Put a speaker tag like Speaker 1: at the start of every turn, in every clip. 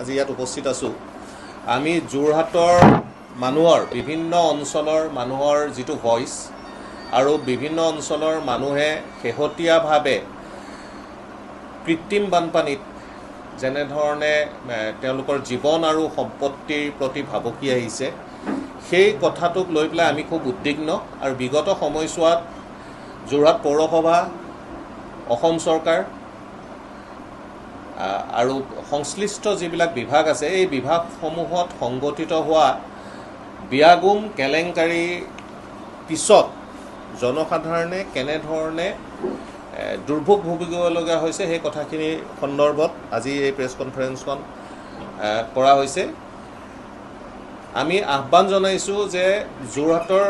Speaker 1: আজি ইয়াত উপস্থিত আছোঁ আমি যোৰহাটৰ মানুহৰ বিভিন্ন অঞ্চলৰ মানুহৰ যিটো ভইচ আৰু বিভিন্ন অঞ্চলৰ মানুহে শেহতীয়াভাৱে কৃত্ৰিম বানপানীত যেনেধৰণে তেওঁলোকৰ জীৱন আৰু সম্পত্তিৰ প্ৰতি ভাবুকি আহিছে সেই কথাটোক লৈ পেলাই আমি খুব উদ্বিগ্ন আৰু বিগত সময়ছোৱাত যোৰহাট পৌৰসভা অসম চৰকাৰ আৰু সংশ্লিষ্ট যিবিলাক বিভাগ আছে এই বিভাগসমূহত সংগঠিত হোৱা বিয়াগুম কেলেংকাৰীৰ পিছত জনসাধাৰণে কেনেধৰণে দুৰ্ভোগ ভুগিবলগীয়া হৈছে সেই কথাখিনিৰ সন্দৰ্ভত আজি এই প্ৰেছ কনফাৰেন্সখন কৰা হৈছে। আমি আহ্বান জনাইছোঁ যে যোৰহাটৰ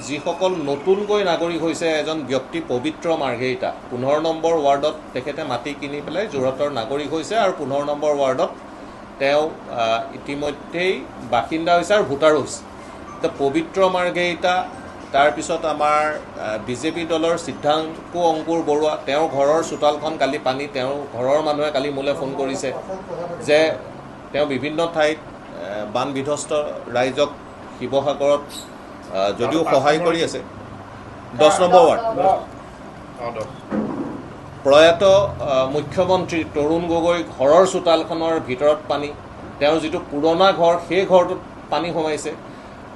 Speaker 1: যিসকল নতুনকৈ নাগৰিক হৈছে এজন ব্যক্তি পবিত্ৰ মাৰ্ঘেৰিটা 15 নম্বৰ ৱাৰ্ডত তেখেতে মাটি কিনি পেলাই যোৰহাটৰ নাগৰিক হৈছে আৰু 15 নম্বৰ ৱাৰ্ডত তেওঁ ইতিমধ্যেই বাসিন্দা হৈছে আৰু ভোটাৰো হৈছে। এতিয়া পবিত্ৰ মাৰ্ঘেৰিটা তাৰপিছত আমাৰ বিজেপি দলৰ সিদ্ধাংকু অংকুৰ বৰুৱা তেওঁৰ ঘৰৰ চোতালখন কালি পানী তেওঁৰ ঘৰৰ মানুহে কালি মোলৈ ফোন কৰিছে যে তেওঁ বিভিন্ন ঠাইত বান বিধ্বস্ত ৰাইজক শিৱসাগৰত যদিও সহায় কৰি আছে 10 নম্বৰ ৱাৰ্ড প্ৰয়াত মুখ্যমন্ত্ৰী তৰুণ গগৈ ঘৰৰ চোতালখনৰ ভিতৰত পানী তেওঁৰ যিটো পুৰণা ঘৰ সেই ঘৰটোত পানী সোমাইছে।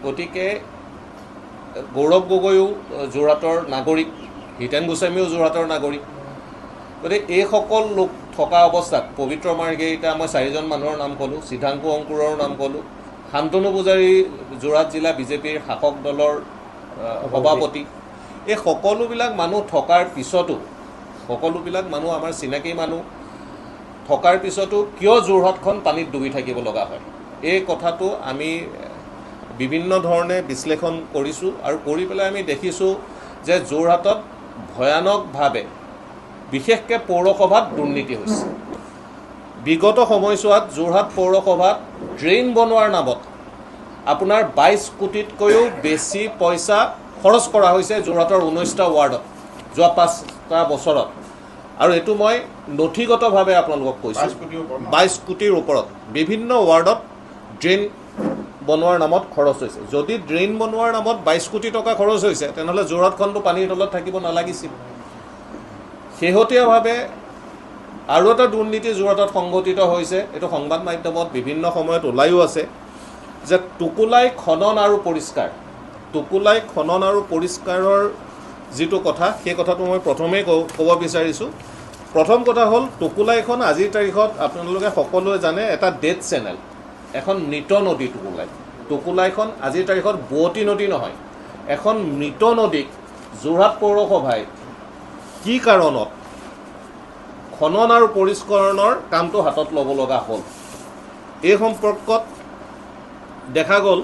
Speaker 1: গতিকে গৌৰৱ গগৈও যোৰহাটৰ নাগৰিক হিতেন গোস্বামীও যোৰহাটৰ নাগৰিক। গতিকে এইসকল লোক থকা অৱস্থাত পবিত্ৰ মাৰ্ঘেৰিটা মই 4জন মানুহৰ নাম ক'লোঁ, সিদ্ধাংকু অংকুৰৰ নাম ক'লোঁ, শান্তনু পূজাৰী যোৰহাট জিলা বিজেপিৰ শাসক দলৰ সভাপতি এই সকলোবিলাক মানুহ থকাৰ পিছতো সকলোবিলাক মানুহ আমাৰ চিনাকি মানুহ থকাৰ পিছতো কিয় যোৰহাটখন পানীত ডুবি থাকিব লগা হয় এই কথাটো আমি বিভিন্ন ধৰণে বিশ্লেষণ কৰিছোঁ আৰু কৰি পেলাই আমি দেখিছোঁ যে যোৰহাটত ভয়ানকভাৱে বিশেষকৈ পৌৰসভাত দুৰ্নীতি হৈছে। বিগত সময়ছোৱাত যোৰহাট পৌৰসভাত ড্ৰেইন বনোৱাৰ নামত আপোনাৰ 22 কোটিতকৈও বেছি পইচা খৰচ কৰা হৈছে যোৰহাটৰ 19টা ৱাৰ্ডত যোৱা 5টা বছৰত আৰু এইটো মই নথিগতভাৱে আপোনালোকক কৈছোঁ 22 কোটিৰ ওপৰত বিভিন্ন ৱাৰ্ডত ড্ৰেইন বনোৱাৰ নামত খৰচ হৈছে। যদি ড্ৰেইন বনোৱাৰ নামত 22 কোটি টকা খৰচ হৈছে তেনেহ'লে যোৰহাটখনটো পানীৰ তলত থাকিব নালাগিছিল। শেহতীয়াভাৱে আৰু এটা দুৰ্নীতি যোৰহাটত সংঘটিত হৈছে, এইটো সংবাদ মাধ্যমত বিভিন্ন সময়ত ওলায়ো আছে যে টুকুলাই খনন আৰু পৰিষ্কাৰৰ যিটো কথা সেই কথাটো মই প্ৰথমেই ক'ব বিচাৰিছোঁ। প্ৰথম কথা হ'ল টুকুলাইখন আজিৰ তাৰিখত আপোনালোকে সকলোৱে জানে এটা ডেড চেনেল, এখন মৃত নদী টুকুলাইখন আজিৰ তাৰিখত বোৱতী নদী নহয়, এখন মৃত নদীক যোৰহাট পৌৰসভাই কি কাৰণত খনন আৰু পৰিষ্কৰণৰ কামটো হাতত ল'ব লগা হ'ল এই সম্পৰ্কত দেখা গ'ল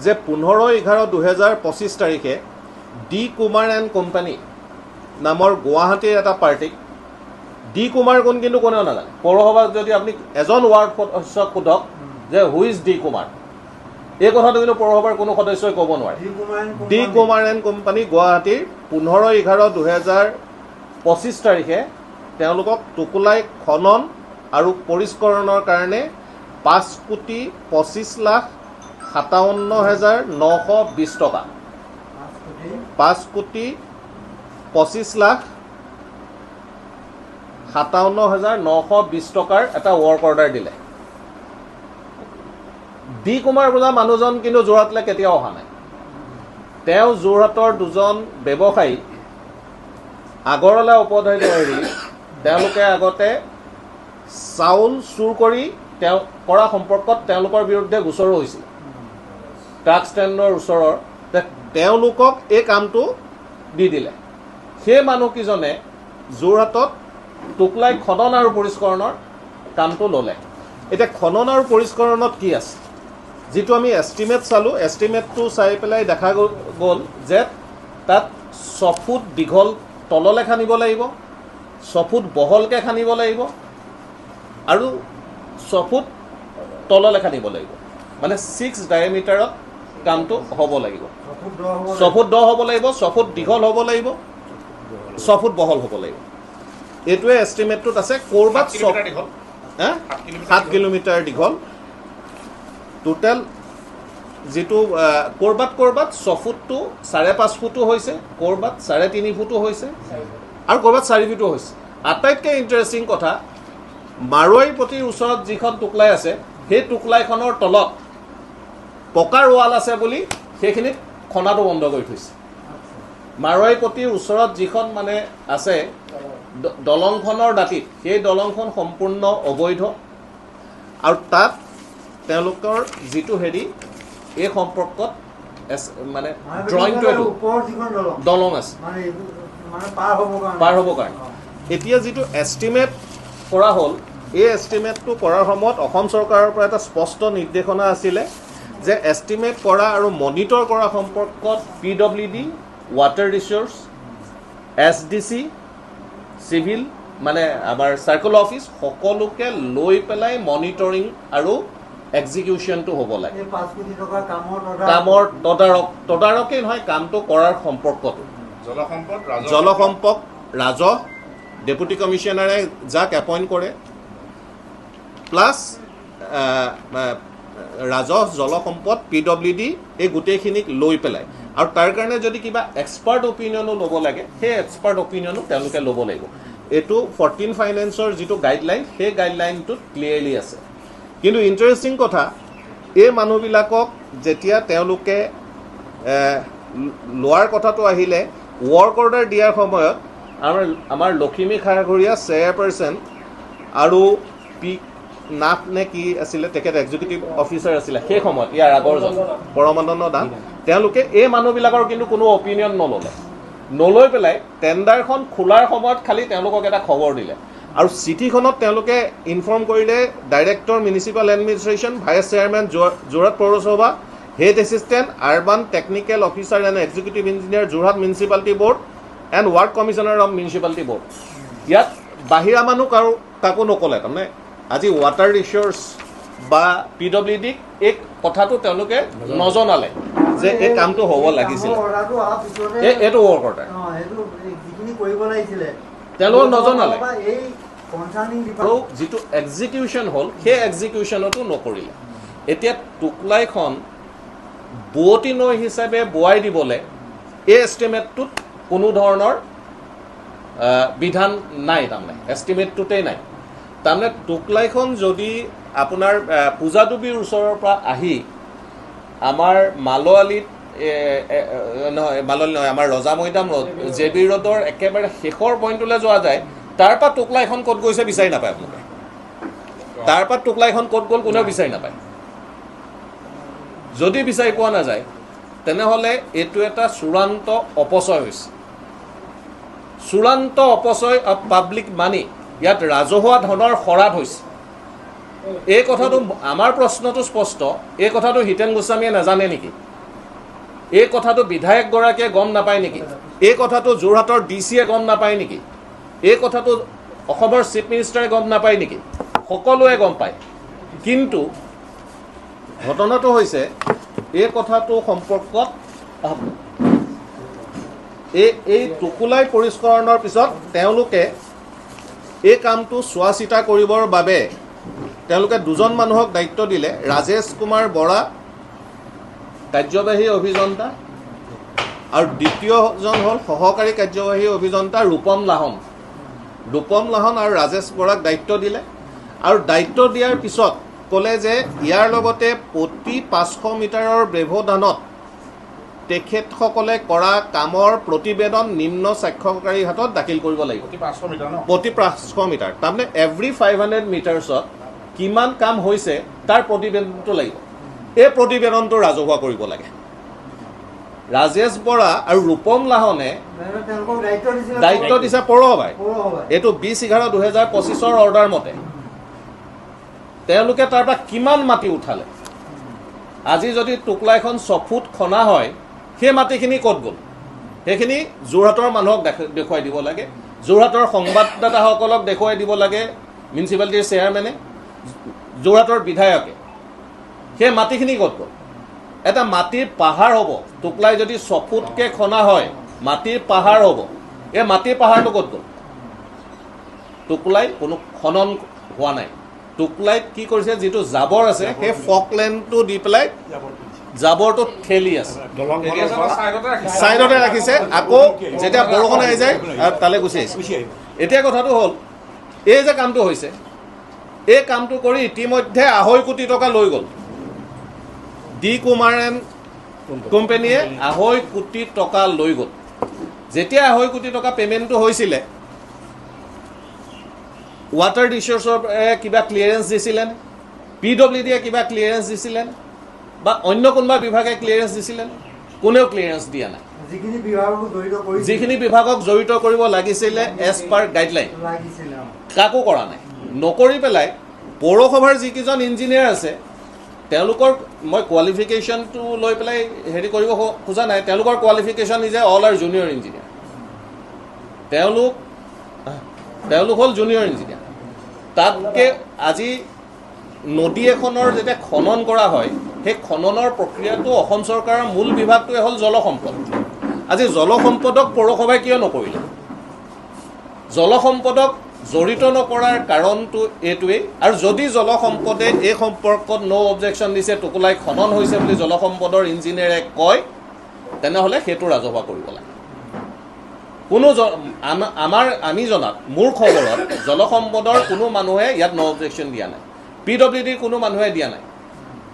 Speaker 1: যে 15/11/2025 তাৰিখে ডি কুমাৰ এণ্ড কোম্পানী নামৰ গুৱাহাটীৰ এটা পাৰ্টিক ডি কুমাৰ কোন কিন্তু কোনেও নাজানে। পৌৰসভাত যদি আপুনি এজন ৱাৰ্ড সদস্যক সোধক যে হু ইজ ডি কুমাৰ এই কথাটো কিন্তু পৌৰসভাৰ কোনো সদস্যই ক'ব নোৱাৰে। ডি কুমাৰ এণ্ড কোম্পানী গুৱাহাটীৰ 15/11/2025 তাৰিখে তেওঁলোকক টুকুলাই খনন আৰু পৰিষ্কৰণৰ কাৰণে 5,25,57,920 টকা 5,25,57,920 টকাৰ এটা ৱৰ্ক অৰ্ডাৰ দিলে। ডি কুমাৰ বোলা মানুহজন কিন্তু যোৰহাটলৈ কেতিয়াও অহা নাই। তেওঁ যোৰহাটৰ দুজন ব্যৱসায়ী আগৰৱালা উপধাৰ্য হেৰি তেওঁলোকে আগতে চাউল চুৰ কৰি কৰা সম্পৰ্কত তেওঁলোকৰ বিৰুদ্ধে গোচৰো হৈছিল ট্ৰাক ষ্টেণ্ডৰ ওচৰৰ। তেওঁলোকক এই কামটো দি দিলে। সেই মানুহকেইজনে যোৰহাটত টুকুলাই খনন আৰু পৰিষ্কৰণৰ কামটো ল'লে। এতিয়া খনন আৰু পৰিষ্কৰণত কি আছে যিটো আমি এষ্টিমেট চালোঁ, এষ্টিমেটটো চাই পেলাই দেখা গ'ল যে তাত 6 ফুট দীঘল তললৈ খান্দিব লাগিব, 6 ফুট বহলকৈ খান্দিব লাগিব আৰু 6 ফুট তললৈ খান্দিব লাগিব, মানে 6 ডায়েমিটাৰত কামটো হ'ব লাগিব। 6 ফুট দ হ'ব লাগিব, 6 ফুট দীঘল হ'ব লাগিব, 6 ফুট বহল হ'ব লাগিব। এইটোৱে এষ্টিমেটটোত আছে। ক'ৰবাত 7 কিলোমিটাৰ দীঘল টোটেল যিটো ক'ৰবাত 6 ফুটটো 5.5 ফুটো হৈছে, ক'ৰবাত 3.5 ফুটো হৈছে আৰু ক'ৰবাত 4 ফুটো হৈছে। আটাইতকৈ ইণ্টাৰেষ্টিং কথা, মাৰোৱাৰীপট্টিৰ ওচৰত যিখন টোকলাই আছে সেই টোকলাইখনৰ তলত পকাৰ ৱাল আছে বুলি সেইখিনিত খনাটো বন্ধ কৰি থৈছে। মাৰোৱাৰীপট্টিৰ ওচৰত যিখন মানে আছে দলংখনৰ দাঁতিত, সেই দলংখন সম্পূৰ্ণ অবৈধ আৰু তাত তেওঁলোকৰ যিটো হেৰি এই সম্পৰ্কত মানে ড্ৰয়িংটো এইটো দলং আছে পাৰ হ'বৰ কাৰণে। এতিয়া যিটো এষ্টিমেট কৰা হ'ল, এই এষ্টিমেটটো কৰাৰ সময়ত অসম চৰকাৰৰ পৰা এটা স্পষ্ট নিৰ্দেশনা আছিলে যে এষ্টিমেট কৰা আৰু মনিটৰ কৰা সম্পৰ্কত PWD, water resource, SDC, civil মানে আমাৰ চাৰ্কল অফিচ সকলোকে লৈ পেলাই মনিটৰিং আৰু এক্সিকিউশ্যনটো হ'ব লাগে। কামৰ তদাৰকেই নহয়, কামটো কৰাৰ সম্পৰ্কটো জলসম্পদ ৰাজহ ডেপুটি কমিশ্যনাৰে যাক এপইণ্ট কৰে প্লাছ ৰাজহ জলসম্পদ PWD এই গোটেইখিনিক লৈ পেলাই আৰু তাৰ কাৰণে যদি কিবা এক্সপাৰ্ট অপিনিয়নো ল'ব লাগে সেই এক্সপাৰ্ট অপিনিয়নো তেওঁলোকে ল'ব লাগিব। এইটো 14 ফাইনেন্সৰ যিটো গাইডলাইন সেই গাইডলাইনটোত ক্লিয়াৰলি আছে। কিন্তু ইণ্টাৰেষ্টিং কথা, এই মানুহবিলাকক যেতিয়া তেওঁলোকে লোৱাৰ কথাটো আহিলে ৱৰ্ক অৰ্ডাৰ দিয়াৰ সময়ত আমাৰ লখিমী খাৰঘৰীয়া চেয়াৰপাৰ্চন আৰু পি নাথ নে কি আছিলে তেখেত এক্সিকিউটিভ অফিচাৰ আছিলে সেই সময়ত, ইয়াৰ আগৰজন পৰমানন্দ দাস, তেওঁলোকে এই মানুহবিলাকৰ কিন্তু কোনো অপিনিয়ন নলয় পেলাই টেণ্ডাৰখন খোলাৰ সময়ত খালি তেওঁলোকক এটা খবৰ দিলে আৰু চিঠিখনত তেওঁলোকে ইনফৰ্ম কৰিলে director municipal administration, vice chairman Jorhat পৌৰসভা, head assistant urban technical officer and executive engineer Jorhat municipality board and ward commissioner of municipality board. ইয়াত বাহিৰা মানুহ কাকো নক'লে। তাৰমানে আজি ৱাটাৰ ৰিচোৰ্চ বা PWD এই কথাটো তেওঁলোকে নজনালে যে এই কামটো হ'ব লাগিছিল, এইটো ৱৰ্ক অৰ্ডাৰ তেওঁলোকে নজনালে আৰু যিটো এক্সিকিউশ্যন হ'ল সেই এক্সিকিউশ্যনতো নকৰিলে। এতিয়া টোকলাইখন বোৱতী নৈ হিচাপে বোৱাই দিবলৈ এই এষ্টিমেটটোত কোনো ধৰণৰ বিধান নাই, তাৰমানে এষ্টিমেটটোতেই নাই। তাৰমানে টোকলাইখন যদি আপোনাৰ পূজাডুবিৰ ওচৰৰ পৰা আহি আমাৰ মালোৱালিত মালোৱালি নহয়, আমাৰ ৰজা মৈদাম ৰোড, JB ৰোডৰ একেবাৰে শেষৰ পইণ্টলৈ যোৱা যায়, তাৰ পৰা টোকলাইখন ক'ত গৈছে বিচাৰি নাপায় আপোনালোকে। তাৰ পৰা টোকলাইখন ক'ত গ'ল কোনেও বিচাৰি নাপায়। যদি বিচাৰি পোৱা নাযায় তেনেহ'লে এইটো এটা চূড়ান্ত অপচয় হৈছে, চূড়ান্ত অপচয় অফ পাব্লিক মানি। ইয়াত ৰাজহুৱা ধনৰ শৰাধ হৈছে। এই কথাটো আমাৰ প্ৰশ্নটো স্পষ্ট, এই কথাটো হিতেন গোস্বামীয়ে নাজানে নেকি? এই কথাটো বিধায়কগৰাকীয়ে গম নাপায় নেকি? এই কথাটো যোৰহাটৰ DCয়ে গম নাপায় নেকি? এই কথাটো অসমৰ চিফ মিনিষ্টাৰে গম নাপায় নেকি? সকলোৱে গম পায়। কিন্তু ঘটনাটো হৈছে এই কথাটো সম্পৰ্কত এই টোকোলাই পৰিষ্কৰণৰ পিছত তেওঁলোকে এই কামটো চোৱা চিতা কৰিবৰ বাবে তেওঁলোকে দুজন মানুহক দায়িত্ব দিলে। ৰাজেশ কুমাৰ বৰা কাৰ্যবাহী অভিযন্তা আৰু দ্বিতীয়জন হ'ল সহকাৰী কাৰ্যবাহী অভিযন্তা ৰূপম লাহন আৰু ৰাজেশ বৰাক দায়িত্ব দিলে আৰু দায়িত্ব দিয়াৰ পিছত ক'লে যে ইয়াৰ লগতে প্ৰতি 500 মিটাৰৰ ব্যৱধানত তেখেতসকলে কৰা কামৰ প্ৰতিবেদন নিম্ন স্বাক্ষৰকাৰীৰ হাতত দাখিল কৰিব লাগিব। প্ৰতি 500 মিটাৰ, তাৰমানে এভৰি 500 মিটাৰ্ছত কিমান কাম হৈছে তাৰ প্ৰতিবেদনটো লাগিব। এই প্ৰতিবেদনটো ৰাজহুৱা কৰিব লাগে। ৰাজেশ বৰা আৰু ৰূপম লাহনে দায়িত্ব দিছে পৌৰসভাই। এইটো 20/11/2025 অৰ্ডাৰ মতে তেওঁলোকে তাৰ পৰা কিমান মাটি উঠালে। আজি যদি টোকলাইখন 6 ফুট খনা হয় সেই মাটিখিনি ক'ত গ'ল সেইখিনি যোৰহাটৰ মানুহক দেখুৱাই দিব লাগে, যোৰহাটৰ সংবাদদাতাসকলক দেখুৱাই দিব লাগে, মিউনিচিপালিটিৰ চেয়াৰমেনে, যোৰহাটৰ বিধায়কে। সেই মাটিখিনি ক'ত গ'ল? এটা মাটিৰ পাহাৰ হ'ব। টোকলাই যদি 6 ফুটকৈ খনা হয় মাটিৰ পাহাৰ হ'ব। এই মাটিৰ পাহাৰটো ক'ত গ'ল? টোকলাই কোনো খনন হোৱা নাই। টুকলাইত কি কৰিছে, যিটো জাবৰ আছে সেই ফকলেণ্ডটো দি পেলাই জাবৰটো ঠেলি আছে, ছাইডতে ৰাখিছে। আকৌ যেতিয়া বৰষুণ আহি যায় তালৈ গুচি আহিছে। এতিয়া কথাটো হ'ল, এই যে কামটো হৈছে, এই কামটো কৰি ইতিমধ্যে 2.5 কোটি টকা লৈ গ'ল ডি কুমাৰেন কোম্পানীয়ে। 2.5 কোটি টকা লৈ গ'ল। যেতিয়া 2.5 কোটি টকা পে'মেণ্টটো হৈছিলে, ৱাটাৰ ৰিচোৰ্চৰ কিবা ক্লিয়াৰেঞ্চ দিছিলে, PWDয়ে কিবা ক্লিয়াৰেঞ্চ দিছিলে, বা অন্য কোনোবা বিভাগে ক্লিয়াৰেঞ্চ দিছিলে? কোনেও ক্লিয়াৰেঞ্চ দিয়া নাই। যিখিনি বিভাগক জড়িত কৰিব লাগিছিলে এজ পাৰ গাইডলাইন, কাকো কৰা নাই। নকৰি পেলাই পৌৰসভাৰ যিকেইজন ইঞ্জিনিয়াৰ আছে তেওঁলোকৰ, মই কোৱালিফিকেশ্যনটো লৈ পেলাই হেৰি কৰিব খোজা নাই, তেওঁলোকৰ qualification is all R junior engineer. তেওঁলোক হ'ল জুনিয়ৰ ইঞ্জিনিয়াৰ। তাতকৈ আজি নদী এখনৰ যেতিয়া খনন কৰা হয়, সেই খননৰ প্ৰক্ৰিয়াটো অসম চৰকাৰৰ মূল বিভাগটোৱে হ'ল জলসম্পদ। আজি জলসম্পদক পৌৰসভাই কিয় নকৰিলে? জলসম্পদক জড়িত নকৰাৰ কাৰণটো এইটোৱেই। আৰু যদি জলসম্পদে এই সম্পৰ্কত ন' অবজেকশ্যন দিছে, টুকুলাই খনন হৈছে বুলি জলসম্পদৰ ইঞ্জিনিয়াৰে কয়, তেনেহ'লে সেইটো ৰাজহুৱা কৰিব লাগে। কোনো আমি জনাত, মোৰ খবৰত জলসম্পদৰ কোনো মানুহে ইয়াত ন' অবজেকশ্যন দিয়া নাই, PWDৰ কোনো মানুহে দিয়া নাই।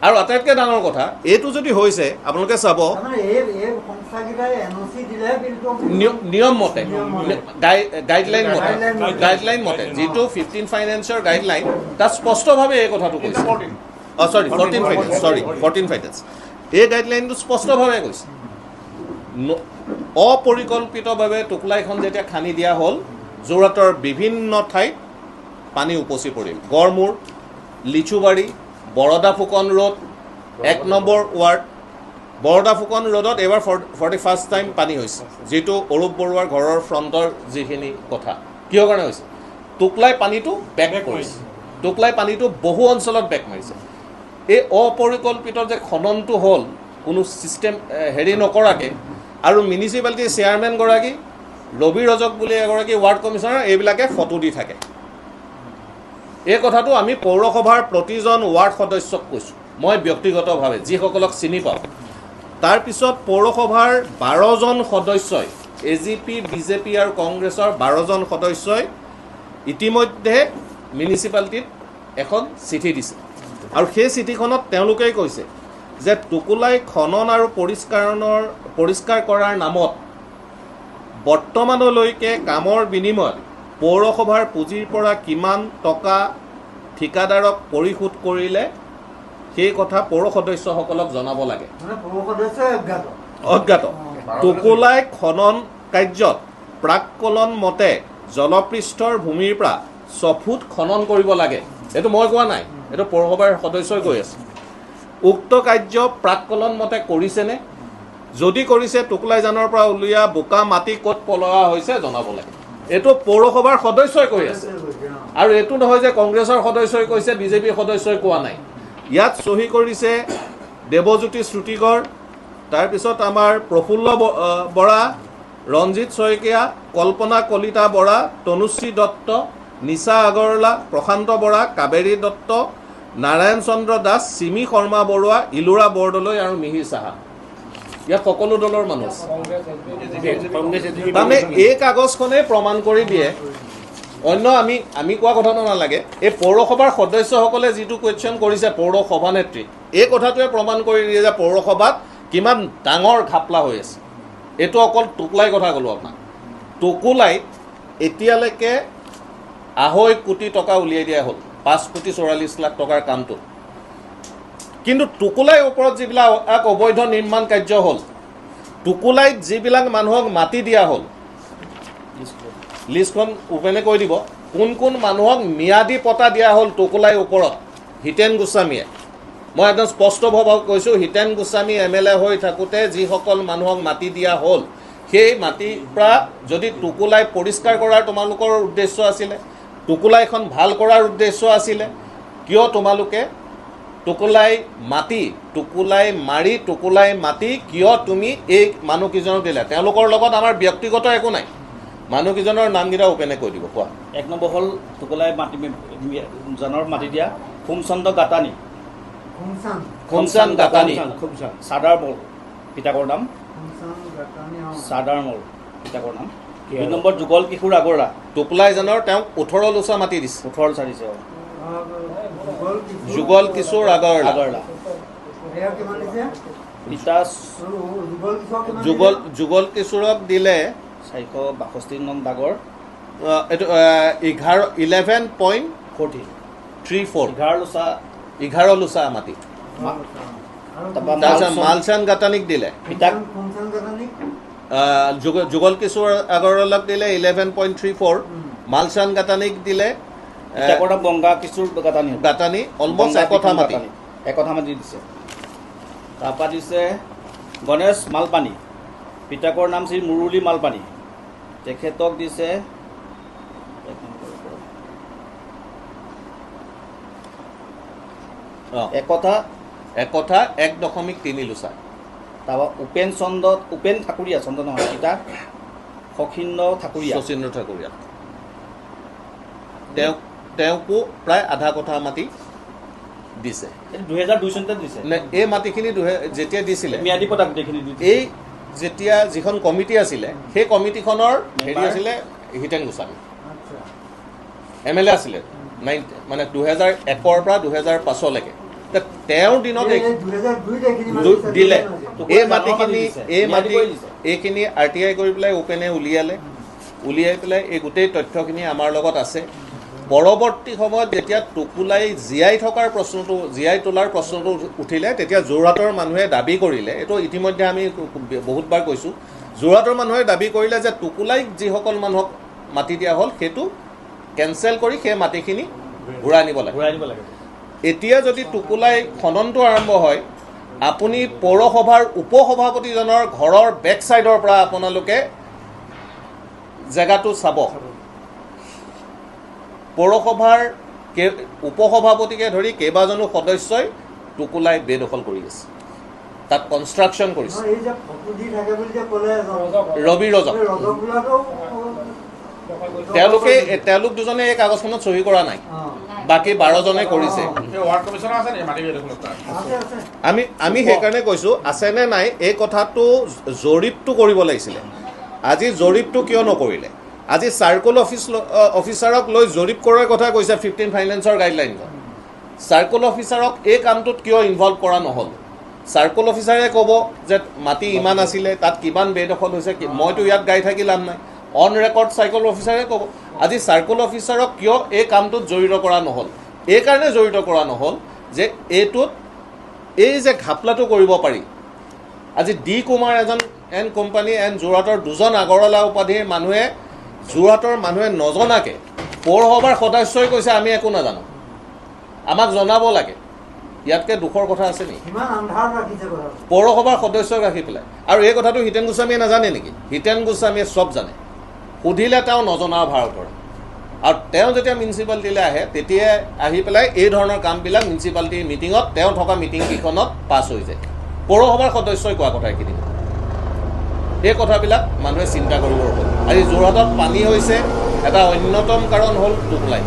Speaker 1: আৰু আটাইতকৈ ডাঙৰ কথা, এইটো যদি হৈছে, আপোনালোকে চাব নিয়ম মতে, গাইডলাইন মতে, যিটো 15 ফাইনেন্সৰ গাইডলাইন, তাত স্পষ্টভাৱে এই কথাটো কৈছে। 14 ফাইনেন্স এই গাইডলাইনটো স্পষ্টভাৱে কৈছে, অপৰিকল্পিতভাৱে টুকুলাইখন যেতিয়া খান্দি দিয়া হ'ল, যোৰহাটৰ বিভিন্ন ঠাইত পানী উপচি পৰিল। Garmur, Lichubari, Borda Phukan road, 1 number ward, Borda Phukan ৰোডত এইবাৰ 41st টাইম পানী হৈছে, যিটো অৰূপ বৰুৱাৰ ঘৰৰ ফ্ৰণ্টৰ যিখিনি কথা। কিহৰ কাৰণে হৈছে? টুকলাই পানীটো বেক কৰিছে, টুকলাই পানীটো বহু অঞ্চলত বেক মাৰিছে। এই অপৰিকল্পিত যে খননটো হ'ল, কোনো ছিষ্টেম হেৰি নকৰাকৈ, আৰু মিউনিচিপালিটিৰ চেয়াৰমেনগৰাকী, ৰবি ৰজক বুলি এগৰাকী ৱাৰ্ড কমিশ্যনাৰ, এইবিলাকে ফটো দি থাকে। এই কথাটো আমি পৌৰসভাৰ প্ৰতিজন ৱাৰ্ড সদস্যক কৈছোঁ, মই ব্যক্তিগতভাৱে যিসকলক চিনি পাওঁ। তাৰপিছত পৌৰসভাৰ 12জন সদস্যই, AGP, BJP আৰু কংগ্ৰেছৰ 12জন সদস্যই ইতিমধ্যে মিউনিচিপালিটিত এখন চিঠি দিছে। আৰু সেই চিঠিখনত তেওঁলোকেই কৈছে যে টুকুলাই খনন আৰু পৰিষ্কাৰ কৰাৰ নামত বৰ্তমানলৈকে কামৰ বিনিময়ত পৌৰসভাৰ পুঁজিৰ পৰা কিমান টকা ঠিকাদাৰক পৰিশোধ কৰিলে সেই কথা পৌৰ সদস্যসকলক জনাব লাগে। অজ্ঞাত। টুকুলাই খনন কাৰ্যত প্ৰাক্কলন মতে জলপৃষ্ঠৰ ভূমিৰ পৰা 6 ফুট খনন কৰিব লাগে। এইটো মই কোৱা নাই, এইটো পৌৰসভাৰ সদস্যই কৈ আছে। উক্ত কাৰ্য প্ৰাক্কলন মতে কৰিছেনে? যদি কৰিছে, টুকুলাই জানৰ পৰা উলিওৱা বোকা মাটি ক'ত পেলোৱা হৈছে জনাব লাগে। এইটো পৌৰসভাৰ সদস্যই কৈ আছে, আৰু এইটো নহয় যে কংগ্ৰেছৰ সদস্যই কৈছে, বিজেপিৰ সদস্যই কোৱা নাই। ইয়াত চহী কৰিছে দেৱজ্যোতি শ্ৰুতিগড়, তাৰপিছত আমাৰ প্ৰফুল্ল বৰা, ৰঞ্জিত শইকীয়া, কল্পনা কলিতা বৰা, তনুশ্ৰী দত্ত, নিশা আগৰৱালা, প্ৰশান্ত বৰা, কাবেৰী দত্ত, নাৰায়ণ চন্দ্ৰ দাস, চিমি শৰ্মা বৰুৱা, ইলোৰা বৰদলৈ আৰু মিহিৰ চাহা। ইয়াত সকলো দলৰ মানুহ আছে। তাৰমানে এই কাগজখনেই প্ৰমাণ কৰি দিয়ে, অন্য আমি কোৱা কথাটো নালাগে। এই পৌৰসভাৰ সদস্যসকলে যিটো কুৱেশ্যন কৰিছে পৌৰ সভানেত্ৰীক, এই কথাটোৱে প্ৰমাণ কৰি দিয়ে যে পৌৰসভাত কিমান ডাঙৰ ঘাপলা হৈ আছে। এইটো অকল টুকুলাই কথা ক'লোঁ আপোনাক। টুকুলাইত এতিয়ালৈকে 2.5 কোটি টকা উলিয়াই দিয়া হ'ল 5.44 লাখ টকাৰ কামটো। কিন্তু টুকুলাইৰ ওপৰত যিবিলাক অবৈধ নিৰ্মাণ কাৰ্য হ'ল, টুকুলাইত যিবিলাক মানুহক মাটি দিয়া হ'ল, লিষ্টখন ওপেনে কৈ দিব কোন কোন মানুহক ম্যাদী পটা দিয়া হ'ল টুকুলাইৰ ওপৰত। হিতেন গোস্বামীয়ে, মই একদম স্পষ্টভাৱে কৈছোঁ, হিতেন গোস্বামী MLA হৈ থাকোঁতে যিসকল মানুহক মাটি দিয়া হ'ল, সেই মাটিৰ পৰা যদি টুকুলাই পৰিষ্কাৰ কৰাৰ তোমালোকৰ উদ্দেশ্য আছিলে, টুকুলাইখন ভাল কৰাৰ উদ্দেশ্য আছিলে, কিয় তোমালোকে টুকুলাই মাৰি কিয় তুমি এই মানুহকেইজনক দিলা? তেওঁলোকৰ লগত আমাৰ ব্যক্তিগত একো নাই। মানুহকেইজনৰ নামকেইটা ওপেনে কৈ দিব কোৱা।
Speaker 2: 1 নম্বৰ হ'ল টোকোলাই মাটি জানৰ মাটি দিয়া খুমচন্দ গাতানী,
Speaker 1: খুমচান গাতানী,
Speaker 2: চাদাৰ মল পিতাকৰ নাম, চাদাৰ মল পিতাকৰ নাম। 2 নম্বৰ যুগল কিশোৰ আগৰৱালা,
Speaker 1: টোকোলাই জানৰ তেওঁক 18 লোচা মাটি দিছে।
Speaker 2: 18 লোচা দিছে।
Speaker 1: যুগল কিশোৰ আগৰৱালা,
Speaker 2: পিতা
Speaker 1: যুগল কিশোৰক দিলে
Speaker 2: 462 নং দাগৰ
Speaker 1: এইটো 11.34 11 লোচা মাটি। তাৰপিছত মালচান গাতানীক দিলে
Speaker 2: পিতাক
Speaker 1: যুগল কিশোৰ আগৰৱালাক দিলে 11.34, মালচান গাতানীক দিলে
Speaker 2: পিতাকৰ নাম গংগা কিশোৰ
Speaker 1: গাতানী অলমষ্ট
Speaker 2: একঠা মাটি দিছে। তাৰপৰা দিছে গণেশ মালপানী, পিতাকৰ নাম শ্ৰী মুৰুলী মালপানী, তেখেতক দিছে একঠা
Speaker 1: 1.3 লোচা।
Speaker 2: তাৰপৰা উপেন ঠাকুৰীয়া, চন্দ্ৰ নহয় পিতা শচীন্দ্ৰ ঠাকুৰীয়া, তেওঁকো প্ৰায় আধা কঠা মাটি দিছে। 2002 চনতে দিছে।
Speaker 1: এই মাটিখিনি যেতিয়া দিছিলে
Speaker 2: ম্যাদী পতা গোটেইখিনি
Speaker 1: এই যেতিয়া যিখন কমিটি আছিলে সেই কমিটিখনৰ হেৰি আছিলে হিতেন গোস্বামী, MLA আছিলে মানে 2001 পৰা 2005লৈকে। তেওঁৰ দিনত দিলে এইখিনি RTI কৰি পেলাই ওপেনে উলিয়াই পেলাই এই গোটেই তথ্যখিনি আমাৰ লগত আছে। পৰৱৰ্তী সময়ত যেতিয়া টোকোলাই জীয়াই তোলাৰ প্ৰশ্নটো উঠিলে তেতিয়া যোৰহাটৰ মানুহে দাবী কৰিলে, এইটো ইতিমধ্যে আমি বহুতবাৰ কৈছোঁ, যোৰহাটৰ মানুহে দাবী কৰিলে যে টোকোলাইক যিসকল মানুহক মাটি দিয়া হ'ল সেইটো কেঞ্চেল কৰি সেই মাটিখিনি ঘূৰাই আনিব লাগে। এতিয়া যদি টোকোলাই খননটো আৰম্ভ হয়, আপুনি পৌৰসভাৰ উপসভাপতিজনৰ ঘৰৰ বেক চাইডৰ পৰা আপোনালোকে জেগাটো চাব। পৌৰসভাৰ উপসভাপতিকে ধৰি কেইবাজনো সদস্যই টোকোলাই বেদখল কৰি আছে, তাত কনষ্ট্ৰাকশ্যন কৰিছে। ৰবি ৰজক তেওঁলোক দুজনে এই কাগজখনত চহী কৰা নাই, বাকী 12জনে কৰিছে। আমি সেইকাৰণে কৈছোঁ আছে নে নাই এই কথাটো জৰীপটো কৰিব লাগিছিলে। আজি জৰীপটো কিয় নকৰিলে? আজি চাৰ্কল অফিচাৰক লৈ জৰীপ কৰাৰ কথা কৈছে 15 ফাইনেন্সৰ গাইডলাইনত। চাৰ্কল অফিচাৰক এই কামটোত কিয় ইনভলভ কৰা নহ'ল? চাৰ্কল অফিচাৰে ক'ব যে মাটি ইমান আছিলে, তাত কিমান বেদখল হৈছে, মইতো ইয়াত গাই থাকি লাভ নাই, অন ৰেকৰ্ড চাৰ্কল অফিচাৰে ক'ব। আজি চাৰ্কল অফিচাৰক কিয় এই কামটোত জড়িত কৰা নহ'ল? এইকাৰণে জড়িত কৰা নহ'ল যে এই যে ঘাপলাটো কৰিব পাৰি। আজি D Kumar and company and যোৰহাটৰ 2জন আগৰৱালা উপাধিৰ যোৰহাটৰ মানুহে নজনাকৈ পৌৰসভাৰ সদস্যই কৈছে আমি একো নাজানো, আমাক জনাব লাগে। ইয়াতকৈ দুখৰ কথা আছে নেকি? পৌৰসভাৰ সদস্যক ৰাখি পেলাই। আৰু এই কথাটো হিতেন গোস্বামীয়ে নাজানে নেকি? হিতেন গোস্বামীয়ে চব জানে, সুধিলে তেওঁ নজনা ভাৰ কৰে। আৰু তেওঁ যেতিয়া মিউনিচিপালিটিলৈ আহে তেতিয়াই আহি পেলাই এই ধৰণৰ কামবিলাক মিউনিচিপালিটিৰ মিটিঙত তেওঁ থকা মিটিংকেইখনত পাছ হৈ যায়। পৌৰসভাৰ সদস্যই কোৱা কথা এইখিনি। এই কথাবিলাক মানুহে চিন্তা কৰিব হ'ল। আজি যোৰহাটত পানী হৈছে এটা অন্যতম কাৰণ হ'ল টোকোলাই।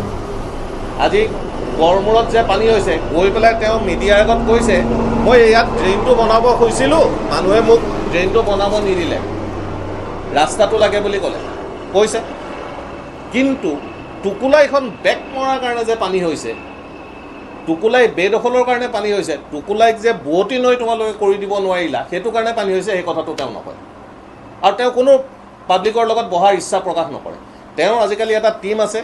Speaker 1: আজি গড়মূৰত যে পানী হৈছে, গৈ পেলাই তেওঁ মিডিয়াৰ আগত কৈছে মই ইয়াত ড্ৰেইনটো বনাব খুজিছিলোঁ, মানুহে মোক ড্ৰেইনটো বনাব নিদিলে, ৰাস্তাটো লাগে বুলি ক'লে কৈছে। কিন্তু টোকোলাইখন বেক মৰাৰ কাৰণে যে পানী হৈছে, টোকোলাই বেদখলৰ কাৰণে পানী হৈছে, টোকোলাইক যে বোৱতী নৈ তোমালোকে কৰি দিব নোৱাৰিলা সেইটো কাৰণে পানী হৈছে, সেই কথাটো তেওঁ নকয়। আৰু তেওঁ কোনো পাব্লিকৰ লগত বহাৰ ইচ্ছা প্ৰকাশ নকৰে। তেওঁ আজিকালি এটা টীম আছে,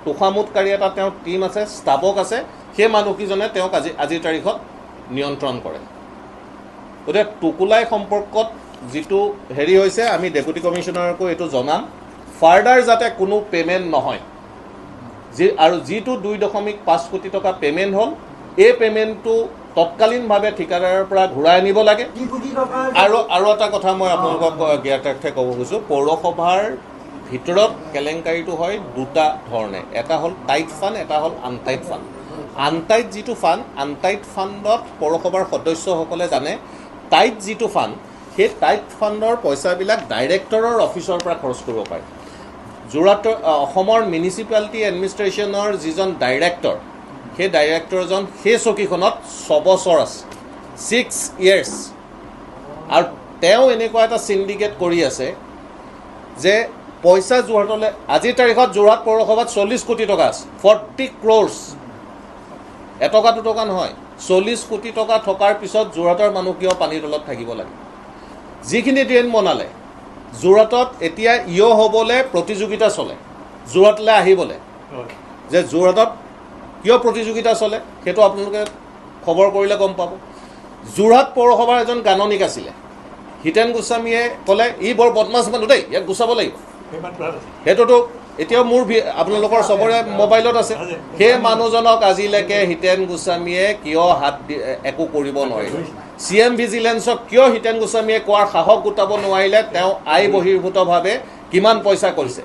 Speaker 1: তোষামোদকাৰী এটা তেওঁৰ টীম আছে, ষ্টাফক আছে, সেই মানুহকেইজনে তেওঁক আজিৰ তাৰিখত নিয়ন্ত্ৰণ কৰে। গতিকে টোকোলাই সম্পৰ্কত যিটো হেৰি হৈছে আমি ডেপুটি কমিশ্যনাৰকো এইটো জনাম, ফাৰ্ডাৰ যাতে কোনো পে'মেণ্ট নহয়। আৰু যিটো 2.5 কোটি টকা পে'মেণ্ট হ'ল, এই পে'মেণ্টটো তৎকালীনভাৱে ঠিকাদাৰৰ পৰা ঘূৰাই আনিব লাগে। আৰু এটা কথা মই আপোনালোকক জ্ঞাতাৰ্থে ক'ব খুজিছোঁ, পৌৰসভাৰ ভিতৰত কেলেংকাৰীটো হয় দুটা ধৰণে, এটা হ'ল টাইট ফাণ্ড, এটা হ'ল আনটাইট ফাণ্ড। আনটাইট যিটো ফাণ্ড, আনটাইট ফাণ্ডত পৌৰসভাৰ সদস্যসকলে জানে, টাইট যিটো ফাণ্ড সেই টাইট ফাণ্ডৰ পইচাবিলাক ডাইৰেক্টৰৰ অফিচৰ পৰা খৰচ কৰিব পাৰে। যোৰহাটৰ অসমৰ মিউনিচিপালিটি এডমিনিষ্ট্ৰেশ্যনৰ যিজন ডাইৰেক্টৰ, সেই ডাইৰেক্টৰজন সেই চকীখনত 6 বছৰ আছে, 6 years। আৰু তেওঁ এনেকুৱা এটা চিণ্ডিকেট কৰি আছে যে পইচা যোৰহাটলৈ, আজিৰ তাৰিখত যোৰহাট পৌৰসভাত 40 কোটি টকা আছে, 40 crores, এটকা দুটকা নহয়, 40 কোটি টকা থকাৰ পিছত যোৰহাটৰ মানুহ কিয় পানীৰ তলত থাকিব লাগে? যিখিনি ড্ৰেইন বনালে, যোৰহাটত এতিয়া হ'বলৈ প্ৰতিযোগিতা চলে, যোৰহাটলৈ আহিবলৈ, যে যোৰহাটত কিয় প্ৰতিযোগিতা চলে সেইটো আপোনালোকে খবৰ কৰিলে গম পাব। যোৰহাট পৌৰসভাৰ এজন গাণনিক আছিলে, হিতেন গোস্বামীয়ে ক'লে ই বৰ বদমাছ মানুহ দেই, ইয়াক গুচাব লাগিব। সেইটোতো এতিয়াও মোৰ আপোনালোকৰ চবৰে মোবাইলত আছে। সেই মানুহজনক আজিলৈকে হিতেন গোস্বামীয়ে কিয় একো কৰিব নোৱাৰিলে? CM ভিজিলেন্সক কিয় হিতেন গোস্বামীয়ে কোৱাৰ সাহস গোটাব নোৱাৰিলে? তেওঁ আই বহিৰ্ভূতভাৱে কিমান পইচা কৰিছে।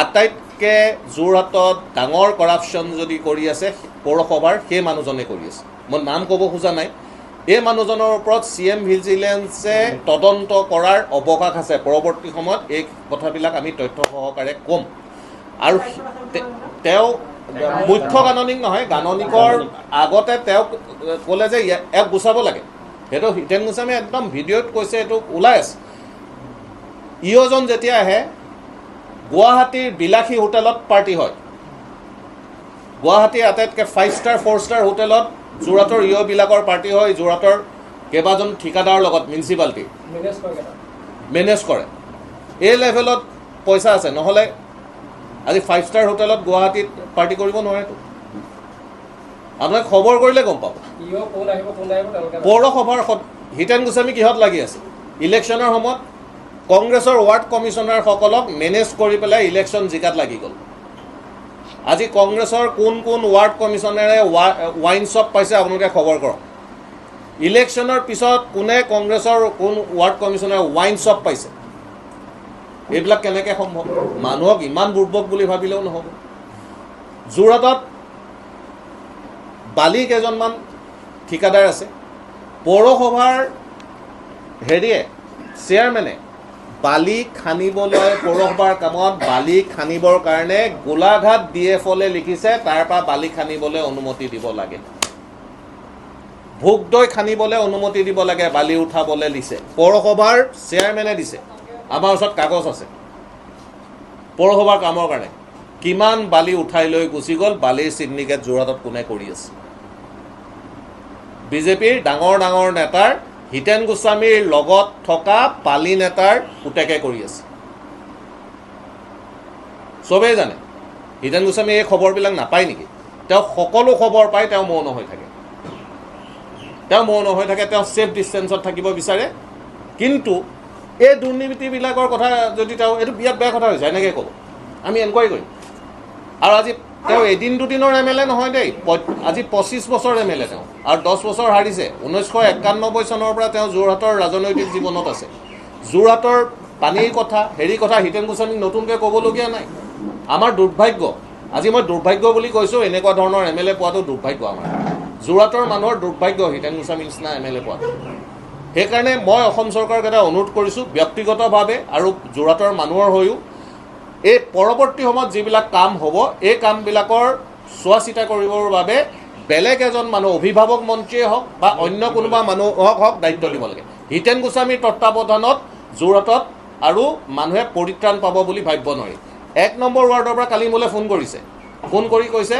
Speaker 1: আটাইতকৈ যোৰহাটত ডাঙৰ কৰাপশ্যন যদি কৰি আছে পৌৰসভাৰ, সেই মানুহজনে কৰি আছে। মই নাম ক'ব খোজা নাই। এই মানুহজনৰ ওপৰত CM ভিজিলেন্সে তদন্ত কৰাৰ অৱকাশ আছে। পৰৱৰ্তী সময়ত এই কথাবিলাক আমি তথ্য সহকাৰে ক'ম। আৰু তেওঁ মুখ্য গাণনিক নহয়, গাণনিকৰ আগতে তেওঁক ক'লে যে ইয়াক গুচাব লাগে। সেইটো হিতেন গোস্বামীয়ে একদম ভিডিঅ'ত কৈছে, এইটো ওলাই আছে। ইজন যেতিয়া আহে, গুৱাহাটীৰ বিলাসী হোটেলত পাৰ্টি হয়, গুৱাহাটীৰ আটাইতকৈ 5 star 4 star হোটেলত যোৰহাটৰ বিলাকৰ পাৰ্টি হয়। যোৰহাটৰ কেইবাজন ঠিকাদাৰৰ লগত মিউনিচিপালিটি মেনেজ কৰে। এই লেভেলত পইচা আছে, নহ'লে আজি 5 star হোটেলত গুৱাহাটীত পাৰ্টি কৰিব নোৱাৰেতো। আপোনাক খবৰ কৰিলে গম পাব। পৌৰসভাৰ হিতেন গোস্বামী কিহত লাগি আছে? ইলেকশ্যনৰ সময়ত কংগ্ৰেছৰ ৱাৰ্ড কমিশ্যনাৰসকলক মেনেজ কৰি পেলাই ইলেকশ্যন জিকাত লাগি গ'ল। আজি কংগ্ৰেছৰ কোন কোন ৱাৰ্ড কমিশ্যনাৰে ৱাইন শ্বপ পাইছে আপোনালোকে খবৰ কৰক। ইলেকশ্যনৰ পিছত কোনে কংগ্ৰেছৰ কোন ৱাৰ্ড কমিশ্যনাৰে ৱাইন শ্বপ পাইছে? এইবিলাক কেনেকৈ সম্ভৱ? মানুহক ইমান বুৰ্বক বুলি ভাবিলেও নহ'ব। যোৰহাটত বালি কেইজনমান ঠিকাদাৰ আছে। পৌৰসভাৰ চেয়াৰমেনে বালি খান্দিবলৈ, পৌৰসভাৰ কামত বালি খান্দিবৰ কাৰণে গোলাঘাট DFলৈ লিখিছে, তাৰ পৰা বালি খান্দিবলৈ অনুমতি দিব লাগে। ভোগদৈ খান্দিবলৈ অনুমতি দিব লাগে, বালি উঠাবলৈ দিছে। পৌৰসভাৰ চেয়াৰমেনে দিছে। আমাৰ ওচৰত কাগজ আছে পৌৰসভাৰ কামৰ কাৰণে। কিমান বালি উঠাই লৈ গুচি গ'ল, বালিৰ চিণ্ডিকেট যোৰহাটত কোনে কৰি আছে? বিজেপিৰ ডাঙৰ ডাঙৰ নেতাৰ, হিতেন গোস্বামীৰ লগত থকা পালি নেতাৰ পুতেকে কৰি আছে। চবেই জানে। হিতেন গোস্বামীয়ে এই খবৰবিলাক নাপায় নেকি? তেওঁ সকলো খবৰ পায়, তেওঁ মৌন হৈ থাকে। তেওঁ ছেফ ডিষ্টেঞ্চত থাকিব বিচাৰে। কিন্তু এই দুৰ্নীতিবিলাকৰ কথা যদি এইটো বিৰাট বেয়া কথা হৈছে, এনেকৈ ক'ব আমি এনকুৱাৰী কৰিম। আৰু আজি তেওঁ এদিন দুদিনৰ MLA নহয় দেই, আজি 25 বছৰ MLA তেওঁ, আৰু 10 বছৰ হাৰিছে। 1991 চনৰ পৰা তেওঁ যোৰহাটৰ ৰাজনৈতিক জীৱনত আছে। যোৰহাটৰ পানীৰ কথা, হিতেন গোস্বামীক নতুনকৈ ক'বলগীয়া নাই। আমাৰ দুৰ্ভাগ্য, আজি মই দুৰ্ভাগ্য বুলি কৈছোঁ, এনেকুৱা ধৰণৰ MLA পোৱাটো দুৰ্ভাগ্য। আমাৰ যোৰহাটৰ মানুহৰ দুৰ্ভাগ্য হিতেন গোস্বামীৰ নিচিনা MLA পোৱাটো। সেইকাৰণে মই অসম চৰকাৰক এটা অনুৰোধ কৰিছোঁ, ব্যক্তিগতভাৱে আৰু যোৰহাটৰ মানুহৰ হৈও, এই পৰৱৰ্তী সময়ত যিবিলাক কাম হ'ব, এই কামবিলাকৰ চোৱা চিতা কৰিবৰ বাবে বেলেগ এজন মানুহ, অভিভাৱক মন্ত্ৰীয়ে হওক বা অন্য কোনোবা মানুহক হওক দায়িত্ব দিব লাগে। হিতেন গোস্বামীৰ তত্ত্বাৱধানত যোৰহাটত আৰু মানুহে পৰিত্ৰাণ পাব বুলি ভাবিব নোৱাৰি। 1 নম্বৰ ৱাৰ্ডৰ পৰা কালি মোলৈ ফোন কৰি কৈছে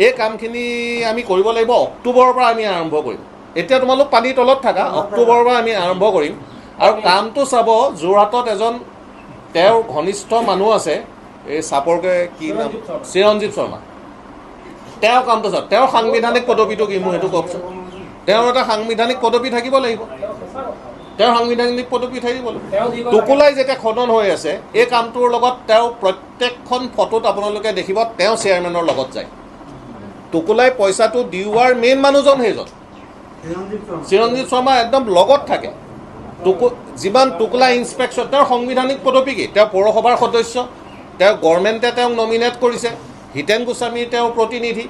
Speaker 1: এই কামখিনি আমি কৰিব লাগিব, অক্টোবৰৰ পৰা আমি আৰম্ভ কৰিম। এতিয়া তোমালোক পানীৰ তলত থাকা, অক্টোবৰৰ পৰা আমি আৰম্ভ কৰিম। আৰু কামটো চাব, যোৰহাটত এজন তেওঁৰ ঘনিষ্ঠ মানুহ আছে, এই চাপৰকে কি নাম, চিৰঞ্জীৱ শৰ্মা। তেওঁ কামটো চাওক। তেওঁৰ সাংবিধানিক পদবীটো কি মোৰ সেইটো কওকচোন। তেওঁৰ এটা সাংবিধানিক পদবী থাকিব লাগিব। টুকুলাই যেতিয়া খনন হৈ আছে, এই কামটোৰ লগত তেওঁ প্ৰত্যেকখন ফটোত আপোনালোকে দেখিব তেওঁ চেয়াৰমেনৰ লগত যায়। টুকুলাই পইচাটো দিওৱাৰ মেইন মানুহজন সেইজন চিৰঞ্জীৱ শৰ্মা একদম লগত থাকে। যিমান টুকুলা ইনস্পেকশ্যন, তেওঁৰ সাংবিধানিক পদবী কি? তেওঁ পৌৰসভাৰ সদস্য, তেওঁ গভৰ্ণমেণ্টে তেওঁক নমিনেট কৰিছে, হিতেন গোস্বামী তেওঁৰ প্ৰতিনিধি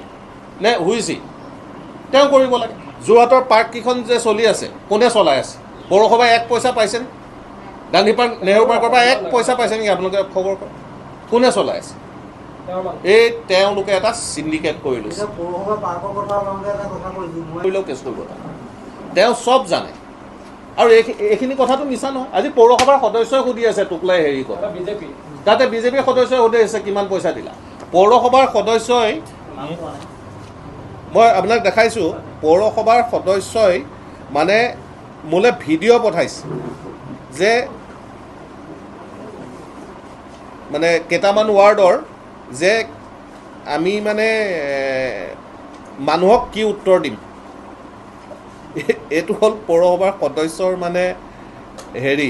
Speaker 1: নে হুইচি, তেওঁ কৰিব লাগে। যোৰহাটৰ পাৰ্ককেইখন যে চলি আছে, কোনে চলাই আছে? পৌৰসভাই 1 পইচা পাইছে? গান্ধী পাৰ্ক, নেহেৰু পাৰ্কৰ পৰা 1 পইচা পাইছে নেকি আপোনালোকে খবৰ কৰক। কোনে চলাই আছে? এই তেওঁলোকে এটা চিণ্ডিকেট কৰি লৈছে, কৰিলেও কেছ কৰিব নোৱাৰে। তেওঁ চব জানে। আৰু এইখিনি কথাটো মিছা নহয়। আজি পৌৰসভাৰ সদস্যই সুধি আছে টোকলাই হেৰি কথা, তাতে বিজেপিৰ সদস্যই সুধি আছে কিমান পইচা দিলা। পৌৰসভাৰ সদস্যই, মই আপোনাক দেখাইছোঁ, পৌৰসভাৰ সদস্যই মানে মোলৈ ভিডিঅ' পঠাইছে যে মানে কেইটামান ৱাৰ্ডৰ যে আমি মানে মানুহক কি উত্তৰ দিম। এইটো হ'ল পৌৰসভাৰ সদস্যৰ মানে হেৰি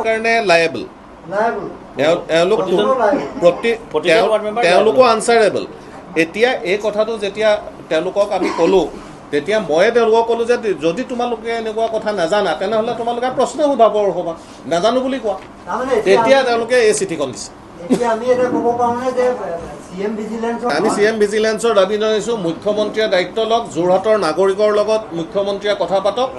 Speaker 1: কাৰণে লায়েবল, তেওঁলোকো আনচাৰেবল। এতিয়া এই কথাটো যেতিয়া তেওঁলোকক আমি ক'লোঁ, তেতিয়া ময়ে তেওঁলোকক ক'লোঁ যে যদি তোমালোকে এনেকুৱা কথা নাজানা তেনেহ'লে তোমালোকে প্ৰশ্ন সোধা পৌৰসভাক, নাজানো বুলি কোৱা। তেতিয়া তেওঁলোকে এই চিঠিখন দিছে। আমি CM ভিজিলেন্সৰ দাবী জনাইছোঁ, মুখ্যমন্ত্ৰীয়ে দায়িত্ব লওক, যোৰহাটৰ নাগৰিকৰ লগত মুখ্যমন্ত্ৰীয়ে কথা পাতক।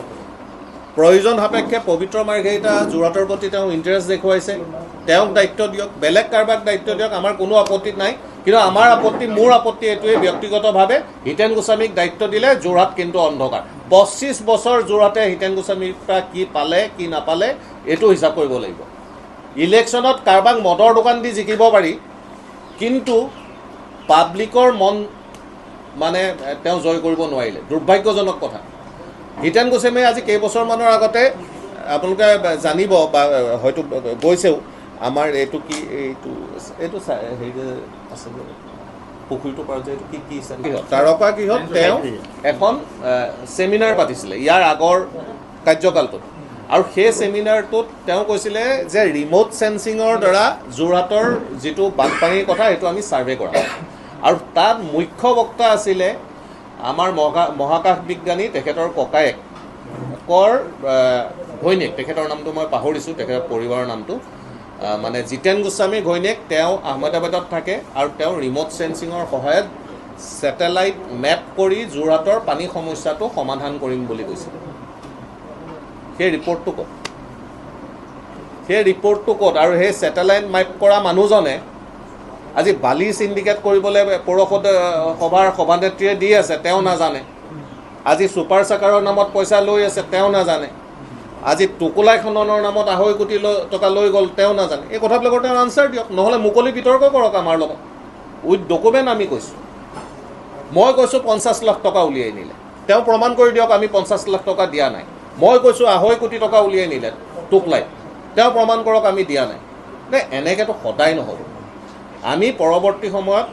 Speaker 1: প্ৰয়োজন সাপেক্ষে পবিত্ৰ মাৰ্ঘেৰিটা যোৰহাটৰ প্ৰতি তেওঁ ইণ্টাৰেষ্ট দেখুৱাইছে, তেওঁক দায়িত্ব দিয়ক, বেলেগ কাৰোবাক দায়িত্ব দিয়ক, আমাৰ কোনো আপত্তি নাই। কিন্তু আমাৰ আপত্তি, মোৰ আপত্তি এইটোৱে ব্যক্তিগতভাৱে, হিতেন গোস্বামীক দায়িত্ব দিলে যোৰহাট কিন্তু অন্ধকাৰ। 25 বছৰ যোৰহাটে হিতেন গোস্বামীৰ পৰা কি পালে কি নাপালে এইটো হিচাপ কৰিব লাগিব। ইলেকশ্যনত কাৰোবাক মদৰ দোকান দি জিকিব পাৰি, কিন্তু পাব্লিকৰ মন মানে তেওঁ জয় কৰিব নোৱাৰিলে, দুৰ্ভাগ্যজনক কথা। হিতেন গোস্বামীয়ে আজি কেইবছৰমানৰ আগতে আপোনালোকে জানিব বা হয়তো গৈছেও, আমাৰ এইটো কি এইটো হেৰি আছে পুখুৰীটোৰ পৰা যে এইটো কি তাৰকা গৃহত তেওঁ এখন ছেমিনাৰ পাতিছিলে ইয়াৰ আগৰ কাৰ্যকালটোত। আৰু সেই ছেমিনাৰটোত তেওঁ কৈছিলে যে ৰিম'ট চেন্সিঙৰ দ্বাৰা যোৰহাটৰ যিটো বানপানীৰ কথা সেইটো আমি ছাৰ্ভে কৰা। আৰু তাত মুখ্য বক্তা আছিলে আমাৰ মহাকাশ বিজ্ঞানী, তেখেতৰ ককায়েকৰ ঘৈণীয়েক, তেখেতৰ নামটো মই পাহৰিছোঁ, তেখেতৰ পৰিবাৰৰ নামটো মানে জিতেন গোস্বামী ঘৈণীয়েক। তেওঁ আহমেদাবাদত থাকে আৰু তেওঁ ৰিম'ট চেন্সিঙৰ সহায়ত ছেটেলাইট মেপ কৰি যোৰহাটৰ পানী সমস্যাটো সমাধান কৰিম বুলি কৈছিল। সেই ৰিপৰ্টটো ক'ত? আৰু সেই ছেটেলাইট মেপ কৰা মানুহজনে আজি বালি চিণ্ডিকেট কৰিবলৈ পৌৰসভাৰ সভানেত্ৰীয়ে দি আছে, তেওঁ নাজানে। আজি ছুপাৰ চাকাৰৰ নামত পইচা লৈ আছে, তেওঁ নাজানে। আজি টোকোলাই খননৰ নামত 2.5 কোটি টকা লৈ গ'ল, তেওঁ নাজানে। এই কথাবিলাকৰ তেওঁ আনচাৰ দিয়ক, নহ'লে মুকলি বিতৰ্ক কৰক আমাৰ লগত উইথ ডকুমেণ্ট। আমি কৈছোঁ, মই কৈছোঁ 50 লাখ টকা উলিয়াই নিলে, তেওঁ প্ৰমাণ কৰি দিয়ক আমি 50 লাখ টকা দিয়া নাই। মই কৈছোঁ 2.5 কোটি টকা উলিয়াই নিলে টোকলাই, তেওঁ প্ৰমাণ কৰক আমি দিয়া নাই। নে এনেকৈতো সদায় নহ'ব। আমি পৰৱৰ্তী সময়ত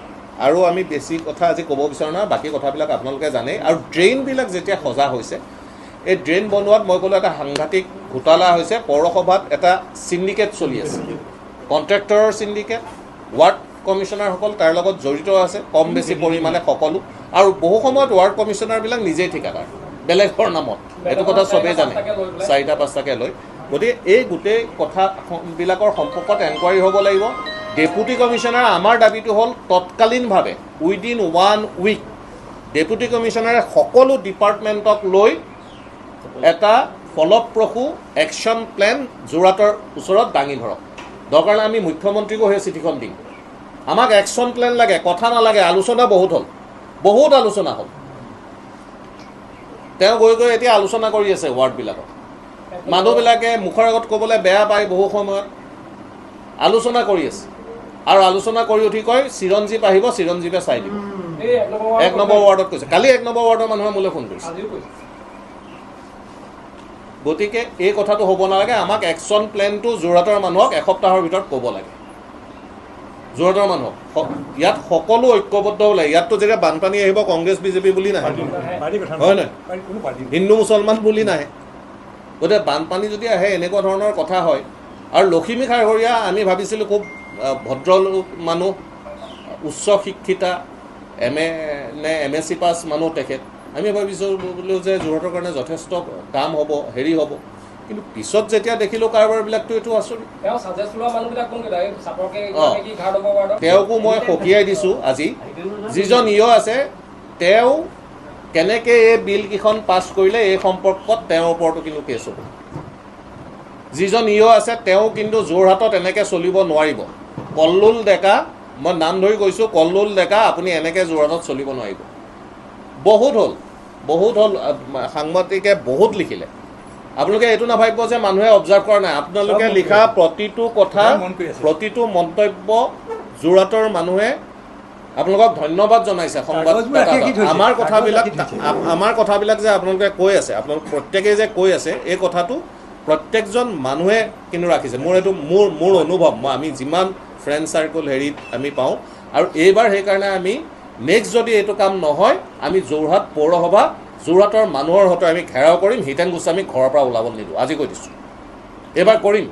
Speaker 1: আৰু আমি বেছি কথা আজি ক'ব বিচাৰোঁ নহয়, বাকী কথাবিলাক আপোনালোকে জানেই। আৰু ড্ৰেইনবিলাক যেতিয়া সজা হৈছে, এই ড্ৰেইন বনোৱাত মই ক'লোঁ এটা সাংঘাতিক ঘোটালা হৈছে। পৌৰসভাত এটা চিণ্ডিকেট চলি আছে, কণ্ট্ৰেক্টৰৰ চিণ্ডিকেট, ৱাৰ্ড কমিশ্যনাৰসকল তাৰ লগত জড়িত আছে কম বেছি পৰিমাণে সকলো। আৰু বহু সময়ত ৱাৰ্ড কমিশ্যনাৰবিলাক নিজেই ঠিকাদাৰ বেলেগৰ নামত, এইটো কথা চবেই জানে, 4-5টাকৈ লৈ। গতিকে এই গোটেই কথাবিলাকৰ সম্পৰ্কত এনকুৱাৰী হ'ব লাগিব। ডেপুটি কমিশ্যনাৰ, আমাৰ দাবীটো হ'ল তৎকালীনভাৱে উইদিন 1 উইক ডেপুটি কমিশ্যনাৰে সকলো ডিপাৰ্টমেণ্টক লৈ এটা ফলপ্ৰসূ একশ্যন প্লেন যোৰহাটৰ ওচৰত দাঙি ধৰক। দৰকাৰ আমি মুখ্যমন্ত্ৰীকো সেই চিঠিখন দিম। আমাক একশ্যন প্লেন লাগে, কথা নালাগে। আলোচনা বহুত আলোচনা হ'ল। তেওঁ গৈ এতিয়া আলোচনা কৰি আছে ৱাৰ্ডবিলাকত। মানুহবিলাকে মুখৰ আগত ক'বলৈ বেয়া পায়, বহু সময়ত আলোচনা কৰি আছে। আৰু আলোচনা কৰি উঠি কয় চিৰঞ্জীৱ আহিব, চিৰঞ্জীৱে চাই দিব। 1 নম্বৰ ৱাৰ্ডত কৈছে, কালি 1 নম্বৰ ৱাৰ্ডৰ মানুহে মোলৈ ফোন কৰিছে। গতিকে এই কথাটো হ'ব নালাগে। আমাক একশ্যন প্লেনটো যোৰহাটৰ মানুহক এসপ্তাহৰ ভিতৰত ক'ব লাগে। যোৰহাটৰ মানুহক ইয়াত সকলো ঐক্যবদ্ধ হ'ব লাগে। ইয়াততো যেতিয়া বানপানী আহিব কংগ্ৰেছ বিজেপি বুলি নাহে, হয় নহয়, হিন্দু মুছলমান বুলি নাহে। গতিকে বানপানী যদি আহে এনেকুৱা ধৰণৰ কথা হয়। আৰু লখিমী খাৰঘৰীয়া আমি ভাবিছিলোঁ খুব ভদ্ৰ মানুহ, উচ্চ শিক্ষিতা, MSc পাছ মানুহ তেখেত। আমি ভাবিছিলোঁ যে যোৰহাটৰ কাৰণে যথেষ্ট কাম হ'ব, হেৰি হ'ব। কিন্তু পিছত যেতিয়া দেখিলোঁ কাৰবাৰবিলাকতো এইটো আচৰিত। তেওঁকো মই সকীয়াই দিছোঁ আজি। যিজন আছে তেওঁ কেনেকৈ এই বিলকেইখন পাছ কৰিলে এই সম্পৰ্কত তেওঁৰ ওপৰতো কিন্তু কেছ হ'ব। যিজন ইঅ' আছে তেওঁ কিন্তু যোৰহাটত এনেকৈ চলিব নোৱাৰিব। কল্লোল ডেকা, মই নাম ধৰি কৈছোঁ, কল্লোল ডেকা আপুনি এনেকৈ যোৰহাটত চলিব নোৱাৰিব। বহুত হ'ল সাংবাদিকে বহুত লিখিলে। আপোনালোকে এইটো নাভাবিব যে মানুহে অবজাৰ্ভ কৰা নাই। আপোনালোকে লিখা প্ৰতিটো কথা, প্ৰতিটো মন্তব্য যোৰহাটৰ মানুহে আপোনালোকক ধন্যবাদ জনাইছে। সংবাদদাতা আমাৰ কথাবিলাক যে আপোনালোকে কৈ আছে, আপোনালোক প্ৰত্যেকেই যে কৈ আছে, এই কথাটো প্ৰত্যেকজন মানুহে কিন্তু ৰাখিছে। মোৰ এইটো মোৰ অনুভৱ, আমি যিমান ফ্ৰেণ্ড চাৰ্কল হেৰিত আমি পাওঁ। আৰু এইবাৰ সেইকাৰণে আমি নেক্সট যদি এইটো কাম নহয়, আমি যোৰহাট পৌৰসভা, যোৰহাটৰ মানুহৰ হয়তো আমি ঘেৰাও কৰিম, হিতেন গোস্বামীক ঘৰৰ পৰা ওলাব নিদিওঁ। আজি কৈ দিছোঁ, এইবাৰ কৰিম,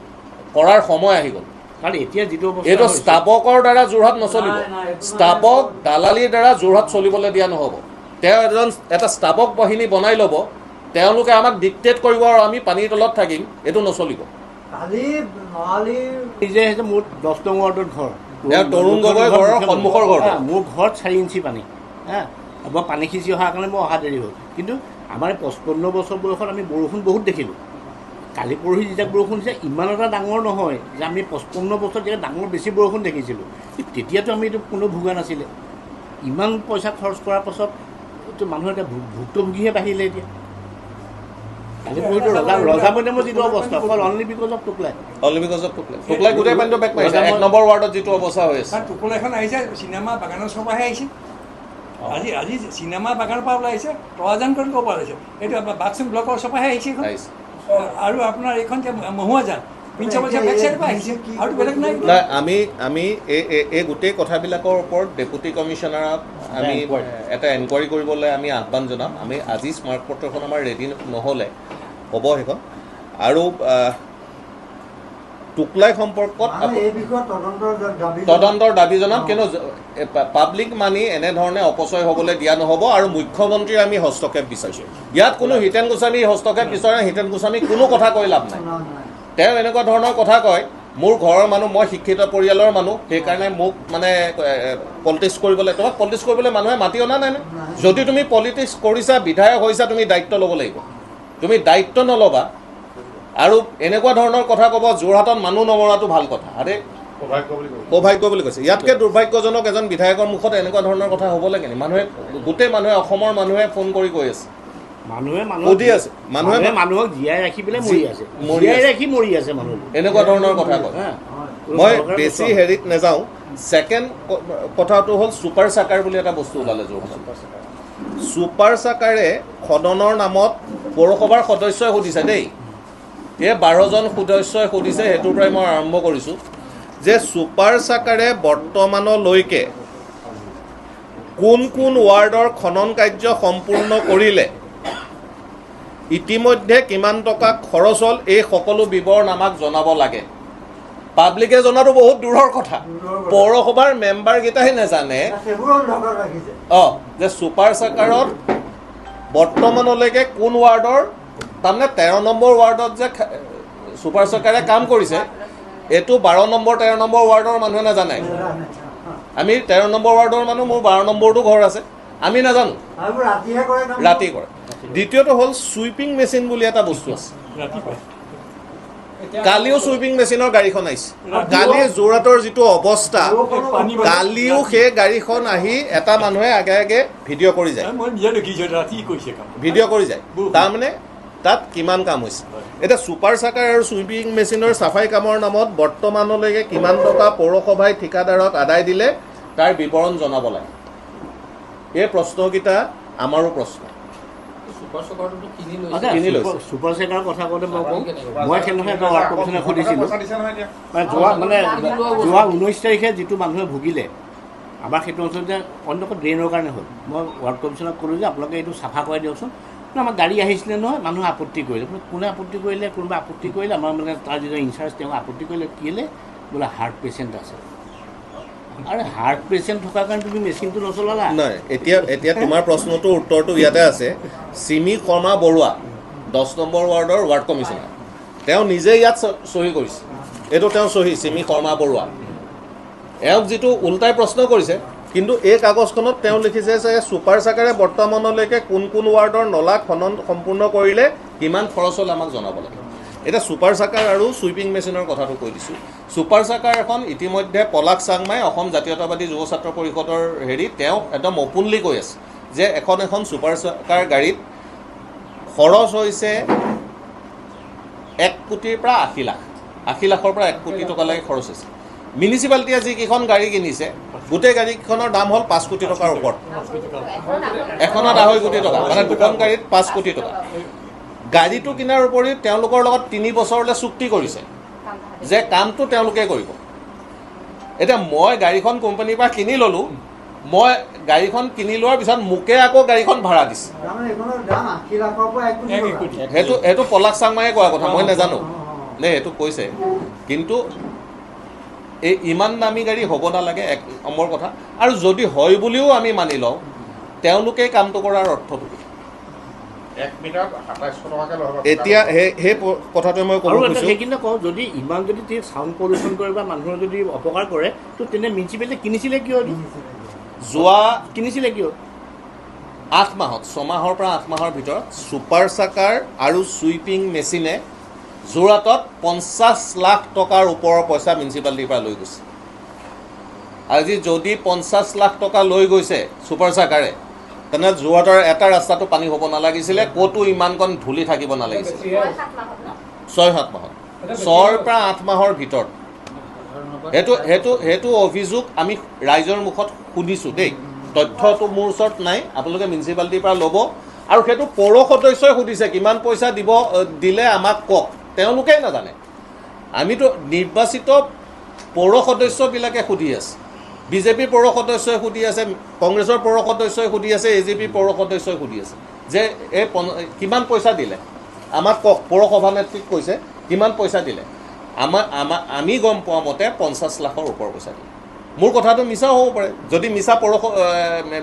Speaker 1: কৰাৰ সময় আহি গ'ল।
Speaker 2: কাৰণ এতিয়া যিটো
Speaker 1: এইটো স্থাপকৰ দ্বাৰা যোৰহাট নচলিব। স্থাপক দালালিৰ দ্বাৰা যোৰহাট চলিবলৈ দিয়া নহ'ব। তেওঁ এটা স্থাপক বাহিনী বনাই ল'ব, তেওঁলোকে আমাক ডিক্টেট কৰিব আৰু আমি পানীৰ তলত থাকিম, এইটো নচলিব।
Speaker 2: নিজে মোৰ 10 নং ৱাৰ্ডত ঘৰ,
Speaker 1: তৰুণ গগৈ ঘৰৰ সন্মুখৰ ঘৰ,
Speaker 2: মোৰ ঘৰত 4 ইঞ্চি পানী। মই পানী সিঁচি অহাৰ কাৰণে মই অহা দেৰি হ'ল। কিন্তু আমাৰ 55 বছৰ বয়সত আমি বৰষুণ বহুত দেখিলোঁ। কালি পৰহি যেতিয়া বৰষুণ দিছে ইমান এটা ডাঙৰ নহয় যে আমি 55 বছৰত যেতিয়া ডাঙৰ বেছি বৰষুণ দেখিছিলোঁ। তেতিয়াতো আমি এইটো কোনো ভোগা নাছিলে। ইমান পইচা খৰচ কৰাৰ পাছত মানুহ এতিয়া ভুক্তভোগীহে বাঢ়িলে। এতিয়া কালি পৰহিটো ৰজামৈদামৰ যিটো অৱস্থা, অকল অনলি বিকজ অফ টুকলাই
Speaker 1: গোটেই পানীটো বেক মাৰিছে। 1 নম্বৰ ৱাৰ্ডত যিটো অৱস্থা হৈ আছে,
Speaker 3: টুকলাইখন আহিছে চিনেমা বাগানৰ চপাহে আহিছে। আজি চিনেমা বাগানৰ পৰা ওলাই আহিছে, তৰাজান কৰি ক'ৰ পৰা আহিছে, এইটো বাক্সুম ব্লকৰ চপাহে আহিছে এইখন। আৰু আপোনাৰ এইখন যে মহুৱাজান
Speaker 1: আমি এই গোটেই কথাবিলাকৰ ওপৰত ডেপুটি কমিশ্যনাৰক আমি এটা এনকুৱাৰী কৰিবলৈ আমি আহ্বান জনাম। আমি আজি স্মাৰক পত্ৰখন আমাৰ ৰেডি নহ'লে হ'ব সেইখন। আৰু টুকলাই সম্পৰ্কত তদন্তৰ দাবী জনাম, কিন্তু পাব্লিক মানি এনেধৰণে অপচয় হ'বলৈ দিয়া নহ'ব। আৰু মুখ্যমন্ত্ৰীৰ আমি হস্তক্ষেপ বিচাৰিছোঁ। ইয়াত কোনো হিতেন গোস্বামী হস্তক্ষেপ বিচৰা, হিতেন গোস্বামী কোনো কথা কৈ লাভ নাই। তেওঁ এনেকুৱা ধৰণৰ কথা কয়, মোৰ ঘৰৰ মানুহ, মই শিক্ষিত পৰিয়ালৰ মানুহ, সেইকাৰণে মোক মানে পলিটিক্স কৰিবলৈ, তোমাক পলিটিক্স কৰিবলৈ মানুহে মাতি অনা নাই নে? যদি তুমি পলিটিক্স কৰিছা, বিধায়ক হৈছা, তুমি দায়িত্ব ল'ব লাগিব। তুমি দায়িত্ব নল'বা আৰু এনেকুৱা ধৰণৰ কথা ক'ব, যোৰহাটত মানুহ নমৰাটো ভাল কথা। আৰে সৌভাগ্য বুলি কৈছে। ইয়াতকৈ দুৰ্ভাগ্যজনক এজন বিধায়কৰ মুখত এনেকুৱা ধৰণৰ কথা হ'ব লাগে নেকি? গোটেই মানুহে, অসমৰ মানুহে ফোন কৰি কৈ আছে,
Speaker 2: মানুহক জীয়াই ৰাখি পেলাই মৰি আছে মানুহ।
Speaker 1: এনেকুৱা ধৰণৰ কথা কয়। মই বেছি হেৰিত নাযাওঁ। ছেকেণ্ড কথাটো হ'ল ছুপাৰ চাকাৰ বুলি এটা বস্তু ওলালে যোৰহাটত। ছুপাৰ চাকাৰে সদনৰ নামত পৌৰসভাৰ সদস্যই সুধিছে দেই, এই 12জন সদস্যই সুধিছে, সেইটোৰ পৰাই মই আৰম্ভ কৰিছোঁ যে ছুপাৰ চাকাৰে বৰ্তমানলৈকে কোন কোন ৱাৰ্ডৰ খনন কাৰ্য সম্পূৰ্ণ কৰিলে, ইতিমধ্যে কিমান টকা খৰচ হ'ল, এই সকলো বিৱৰণ আমাক জনাব লাগে। পাব্লিকে জনাটো বহুত দূৰৰ কথা, পৌৰসভাৰ মেম্বাৰকেইটাহে নাজানে যে ছুপাৰ চাকাৰত বৰ্তমানলৈকে কোন ৱাৰ্ডৰ, তাৰমানে 13 নম্বৰ ৱাৰ্ডত যে ছুপাৰ চাকাৰে কাম কৰিছে, এইটো 12 নম্বৰ 13 নম্বৰ ৱাৰ্ডৰ মানুহে নাজানে। আমি 13 নম্বৰ ৱাৰ্ডৰ মানুহ, মোৰ 12 নম্বৰটো ঘৰ আছে, আমি নাজানো, ৰাতি কৰে। দ্বিতীয়টো হ'ল চুইপিং মেচিন বুলি এটা বস্তু আছে। কালিও চুইপিং মেচিনৰ গাড়ীখন আহিছে। কালি যোৰহাটৰ যিটো অৱস্থা, কালিও সেই গাড়ীখন আহি এটা মানুহে আগে আগে ভিডিঅ' কৰি যায়, তাৰমানে তাত কিমান কাম হৈছে। এতিয়া ছুপাৰ চাকাৰ আৰু চুইপিং মেচিনৰ চাফাই কামৰ নামত বৰ্তমানলৈকে কিমান টকা পৌৰসভাই ঠিকাদাৰক আদায় দিলে তাৰ বিৱৰণ জনাব লাগে। এই প্ৰশ্নকেইটা আমাৰো প্ৰশ্ন।
Speaker 2: ছুপাৰ চেকাৰৰ কথা কওঁতে মই কওঁ, মই সেইদিনাখন এটা ৱাৰ্ড কমিশ্যনাৰক সুধিছিলোঁ, যোৱা 19 তাৰিখে যিটো মানুহে ভুগিলে আমাৰ সেইটো অঞ্চলতে অন্তত ড্ৰেইনৰ কাৰণে হ'ল। মই ৱাৰ্ড কমিশ্যনাৰক ক'লোঁ যে আপোনালোকে এইটো চাফা কৰাই দিয়কচোন। আমাৰ গাড়ী আহিছিলে নহয়, মানুহে আপত্তি কৰিলে। কোনে আপত্তি কৰিলে? কোনোবা আপত্তি কৰিলে, আমাৰ মানে তাৰ যিটো ইনচাৰ্জ তেওঁ আপত্তি কৰিলে, কেলে বোলে হাৰ্ট পেচেণ্ট আছে। আৰে হাৰ্ট পেচেণ্ট থকাৰ কাৰণে তুমি মেচিনটো নচলালা
Speaker 1: নাই। এতিয়া তোমাৰ প্ৰশ্নটোৰ উত্তৰটো ইয়াতে আছে। চিমি শৰ্মা বৰুৱা 10 নম্বৰ ৱাৰ্ডৰ ৱাৰ্ড কমিশ্যনাৰ, তেওঁ নিজে ইয়াত চহী কৰিছে, এইটো তেওঁ চহী, চিমি শৰ্মা বৰুৱা। এওঁক যিটো ওলটাই প্ৰশ্ন কৰিছে, কিন্তু এই কাগজখনত তেওঁ লিখিছে যে ছুপাৰ চাকাৰে বৰ্তমানলৈকে কোন কোন ৱাৰ্ডৰ নলা খনন সম্পূৰ্ণ কৰিলে, কিমান খৰচ হ'ল আমাক জনাব লাগে। এতিয়া ছুপাৰ চাকাৰ আৰু ছুইপিং মেচিনৰ কথাটো কৈ দিছোঁ। ছুপাৰ চাকাৰ এখন ইতিমধ্যে পলাশ চাংমাই অসম জাতীয়তাবাদী যুৱ ছাত্ৰ পৰিষদৰ তেওঁ একদম অপেনলি কৈ আছে যে এখন ছুপাৰ চাকাৰ গাড়ীত খৰচ হৈছে 1 কোটিৰ পৰা 80 লাখ, 80 লাখৰ পৰা 1 কোটি টকালৈকে খৰচ হৈছে। মিউনিচিপালিটিয়ে যিকেইখন গাড়ী কিনিছে গোটেই গাড়ীকেইখনৰ দাম হ'ল 5 কোটি টকাৰ ওপৰত, এখনত 2.5 কোটি টকা, মানে দুখন গাড়ীত 5 কোটি টকা। গাড়ীটো কিনাৰ উপৰিও তেওঁলোকৰ লগত 3 বছৰলৈ চুক্তি কৰিছে যে কামটো তেওঁলোকে কৰিব। এতিয়া মই গাড়ীখন কোম্পানীৰ পৰা কিনি ল'লোঁ, মই গাড়ীখন কিনি লোৱাৰ পিছত মোকে আকৌ গাড়ীখন ভাড়া দিছে। সেইটো পলাশ চাংমায়ে কোৱা কথা, মই নাজানো নে সেইটো কৈছে। কিন্তু এই ইমান দামী গাড়ী হ'ব নালাগে, 1 নম্বৰ কথা। আৰু যদি হয় বুলিও আমি মানি লওঁ, তেওঁলোকে কামটো কৰাৰ অৰ্থটো কি? এতিয়া সেই কথাটো মই ক'ব খুজিছোঁ।
Speaker 2: সেইখিনি কওঁ, যদি ইমান যদি চাউণ্ড পলিউশ্যন কৰে বা মানুহৰ যদি অপকাৰ কৰে, তো তেনে মিউনিচিপালিটিয়ে কিনিছিলে কিয়?
Speaker 1: যোৱা
Speaker 2: কিনিছিলে কিয়?
Speaker 1: 8 মাহত, 6 মাহৰ পৰা 8 মাহৰ ভিতৰত ছুপাৰ চাকাৰ আৰু ছুইপিং মেচিনে যোৰহাটত 50 লাখ টকাৰ ওপৰৰ পইচা মিউনিচিপালিটিৰ পৰা লৈ গৈছে। আজি যদি 50 লাখ টকা লৈ গৈছে ছুপাৰ চাকাৰে, তেনে যোৰহাটৰ এটা ৰাস্তাটো পানী হ'ব নালাগিছিলে, ক'তো ইমানকণ ধূলি থাকিব নালাগিছিলে। 6-7 মাহত, 6ৰ পৰা 8 মাহৰ ভিতৰত সেইটো অভিযোগ আমি ৰাইজৰ মুখত শুনিছোঁ দেই। তথ্যটো মোৰ ওচৰত নাই, আপোনালোকে মিউনিচিপালিটিৰ পৰা ল'ব। আৰু সেইটো পৌৰ সদস্যই সুধিছে কিমান পইচা দিলে আমাক কওক, তেওঁলোকেই নাজানে। আমিতো নিৰ্বাচিত পৌৰ সদস্যবিলাকে সুধি আছে, বিজেপিৰ পৌৰ সদস্যই সুধি আছে, কংগ্ৰেছৰ পৌৰ সদস্যই সুধি আছে, AJPৰ পৌৰ সদস্যই সুধি আছে যে এই কিমান পইচা দিলে আমাক কওক। পৌৰ সভানেত্ৰীক কৈছে কিমান পইচা দিলে। আমি গম পোৱা মতে 50 লাখৰ ওপৰ পইচা দিলে। মোৰ কথাটো মিছাও হ'ব পাৰে, যদি মিছা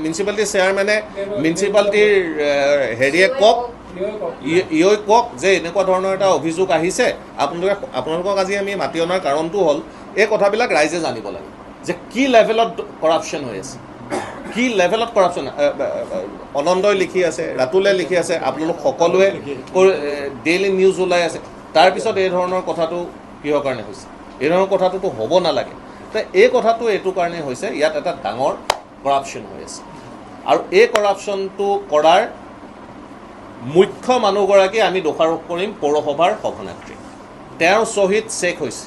Speaker 1: মিউনিচিপালিটিৰ চেয়াৰমেনে মিউনিচিপালিটিৰ হেৰিয়ে কওক যে এনেকুৱা ধৰণৰ এটা অভিযোগ আহিছে, আপোনালোকক আজি আমি মাতি অনাৰ কাৰণটো হ'ল এই কথাবিলাক ৰাইজে জানিব লাগে যে কি লেভেলত কৰাপশ্যন হৈ আছে, কি লেভেলত কৰাপশ্যন। অনন্দই লিখি আছে, ৰাতুলে লিখি আছে, আপোনালোক সকলোৱে ডেইলি নিউজ ওলাই আছে। তাৰপিছত এই ধৰণৰ কথাটো কিহৰ কাৰণে হৈছে? এই ধৰণৰ কথাটোতো হ'ব নালাগে। এই কথাটো এইটো কাৰণে হৈছে, ইয়াত এটা ডাঙৰ কৰাপশ্যন হৈ আছে। আৰু এই কৰাপশ্যনটো কৰাৰ মুখ্য মানুহগৰাকী আমি দোষাৰোপ কৰিম পৌৰসভাৰ সভানেত্ৰী। তেওঁৰ শ্বহীদ চেক হৈছে।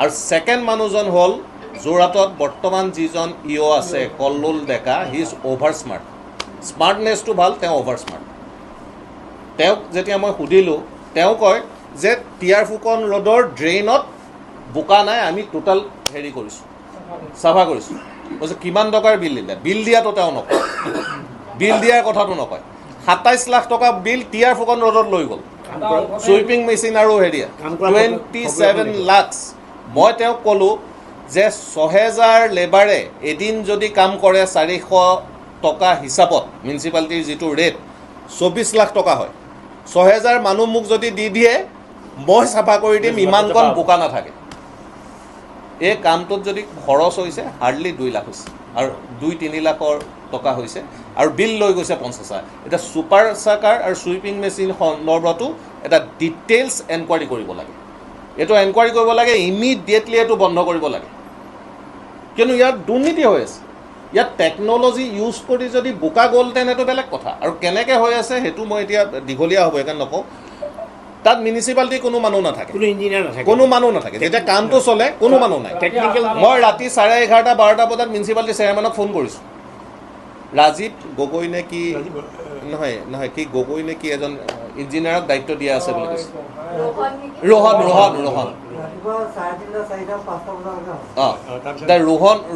Speaker 1: আৰু ছেকেণ্ড মানুহজন হ'ল যোৰহাটত বৰ্তমান যিজন ইঅ' আছে কল্লোল ডেকা, হি ইজ অভাৰ স্মাৰ্ট। স্মাৰ্টনেছটো ভাল, তেওঁ অভাৰ স্মাৰ্ট। তেওঁক যেতিয়া মই সুধিলোঁ, তেওঁ কয় যে টিয়াৰ ফুকন ৰোডৰ ড্ৰেইনত বোকা নাই, আমি টোটেল হেৰি কৰিছোঁ, চাফা কৰিছোঁ। কৈছে কিমান টকাৰ বিল দিলে? বিল দিয়াটো তেওঁ নকয়, বিল দিয়াৰ কথাটো নকয়। 27 লাখ টকা বিল টিয়াৰ ফুকন ৰোডত লৈ গ'ল, ছুইপিং মেচিন আৰু হেৰিয়া 27 লাখ। মই তেওঁক ক'লোঁ যে 6000 লেবাৰে এদিন যদি কাম কৰে 400 টকা হিচাপত, মিউনিচিপালিটিৰ যিটো ৰেট 24 লাখ টকা হয়। 6000 মানুহ মোক যদি দি দিয়ে, মই চাফা কৰি দিম, ইমানকণ বোকা নাথাকে। এই কামটোত যদি খৰচ হৈছে হাৰ্ডলি 2 লাখ হৈছে, আৰু 2-3 লাখৰ টকা হৈছে, আৰু বিল লৈ গৈছে 50 লাখ। এতিয়া ছুপাৰ চাকাৰ আৰু ছুইপিং মেচিন সন্দৰ্ভতো এটা ডিটেইলছ এনকুৱাৰী কৰিব লাগে। এইটো এনকুৱাৰী কৰিব লাগে, ইমিডিয়েটলি এইটো বন্ধ কৰিব লাগে, কিয়নো ইয়াত দুৰ্নীতি হৈ আছে। ইয়াত টেকন'লজি ইউজ কৰি যদি বোকা গ'লহেঁতেন সেইটো বেলেগ কথা। আৰু কেনেকৈ হৈ আছে সেইটো মই এতিয়া দীঘলীয়া হ'ব সেইকাৰণে নকওঁ। তাত মিউনিচিপালিটি কোনো মানুহ নাথাকে, কোনো মানুহ নাথাকে। যেতিয়া কামটো চলে কোনো মানুহ নাই। মই ৰাতি 11:30-12 বজাত মিউনিচিপালিটি চেয়াৰমেনক ফোন কৰিছোঁ। ৰাজীৱ গগৈ নে কি, নহয় কি গগৈ নে কি এজন ইঞ্জিনিয়াৰক দায়িত্ব দিয়া আছে বুলি কৈছে। ৰোহন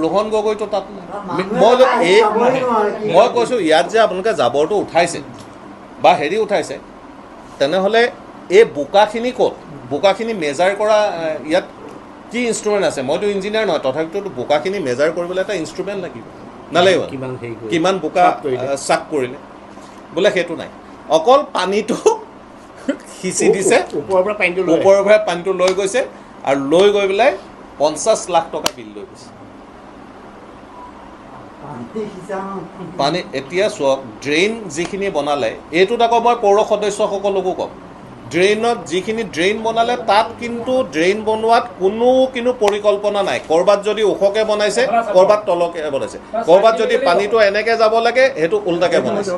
Speaker 1: ৰোহন গগৈটো তাত নাই। মই কৈছোঁ ইয়াত যে আপোনালোকে জাবৰটো উঠাইছে বা হেৰি উঠাইছে, তেনেহ'লে এই বোকাখিনি ক'ত? বোকাখিনি মেজাৰ কৰা ইয়াত কি ইনষ্ট্ৰুমেণ্ট আছে? মইতো ইঞ্জিনিয়াৰ নহয়, তথাপিতো বোকাখিনি মেজাৰ কৰিবলৈ এটা ইনষ্ট্ৰুমেণ্ট লাগিব, নালাগিব? কিমান বোকা চাক কৰিলে বোলে সেইটো নাই। অকল পানীটো সিঁচি দিছে, ওপৰৰ পৰা পানীটো লৈ গৈছে, আৰু লৈ গৈ পেলাই 50 লাখ টকা বিল লৈ গৈছে। পানী এতিয়া চোৱা, ড্ৰেইন যিখিনি বনালে, এইটোত আকৌ মই পৌৰ সদস্যসকলকো ক'ম ড্ৰেইনত যিখিনি ড্ৰেইন বনালে তাত কিন্তু ড্ৰেইন বনোৱাত কোনো পৰিকল্পনা নাই। ক'ৰবাত যদি ওখকৈ বনাইছে, ক'ৰবাত তলকৈ বনাইছে, ক'ৰবাত যদি পানীটো এনেকৈ যাব লাগে সেইটো ওল্টাকৈ বনাইছে।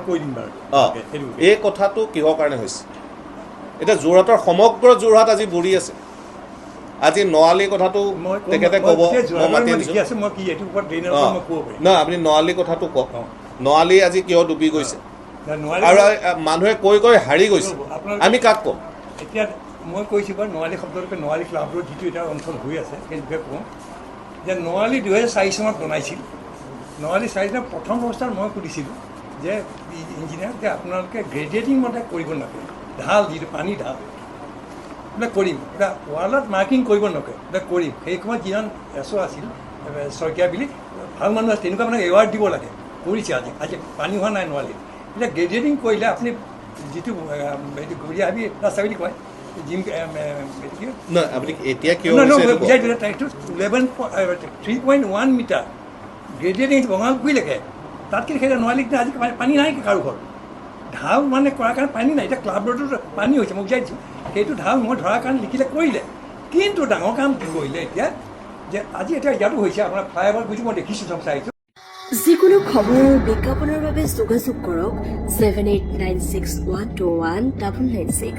Speaker 1: এই কথাটো কিহৰ কাৰণে হৈছে? এতিয়া যোৰহাটৰ সমগ্ৰ যোৰহাট আজি বুৰি আছে। আজি নৱালী কথাটো তেখেতে ক'ব, মই মাতি আনিছোঁ। নহয়, আপুনি নৱালী কথাটো কওক। নৱালী আজি কিয় ডুবি গৈছে আৰু মানুহে কৈ হাৰি গৈছে, আমি কাক ক'ম?
Speaker 3: এতিয়া মই কৈছোঁ বাৰু নৱালী শব্দটোকে নৱালী ক্লাব ৰোড যিটো এটা অঞ্চল হৈ আছে সেই বিষয়ে কওঁ যে নৱালী 2004 চনত বনাইছিল। নৱালী 4 চনত প্ৰথম অৱস্থাত মই সুধিছিলোঁ যে ইঞ্জিনিয়াৰ যে আপোনালোকে গ্ৰেজুৱেটিং মতে কৰিব নকৰে, ঢাল যিটো পানী ঢাল বোলে কৰিম, এতিয়া ৱালত মাৰ্কিং কৰিব নকৰে বোলে কৰিম। সেই সময়ত যিজন এছ অ' আছিল শইকীয়া বুলি ভাল মানুহ আছে, তেনেকুৱা মানুহক এৱাৰ্ড দিব লাগে, কৰিছে। আজি পানী হোৱা নাই নৱালীত। এতিয়া গ্ৰেজুৱেটিং কৰিলে আপুনি যিটো এইটো ঘূৰি আহি ৰাস্তা বুলি কয় জিম
Speaker 1: আপুনি এতিয়া কিয়
Speaker 3: বুজাই দিলে তাইটো 3.1 মিটাৰ গ্ৰেজুৱেটিং বঙালগুৰিলৈকে, তাত কিন্তু সেই নৱালীত আজি পানী নাই কাৰো ঘৰত। ঢাল মানে কৰাৰ কাৰণে পানী নাই। এতিয়া ক্লাব ৰোডত পানী হৈছে, মই বুজাই দিছোঁ। সেইটো ঢাল মই ধৰাৰ কাৰণে লিখিলে কৰিলে, কিন্তু ডাঙৰ কাম কি কৰিলে এতিয়া যে আজি এতিয়া ইয়াতো হৈছে আপোনাৰ ফ্লাইঅভাৰ বুজি মই দেখিছোঁ, চব চাইছোঁ।
Speaker 4: যিকোনো খবৰ আৰু বিজ্ঞাপনৰ বাবে যোগাযোগ কৰক 7896121996।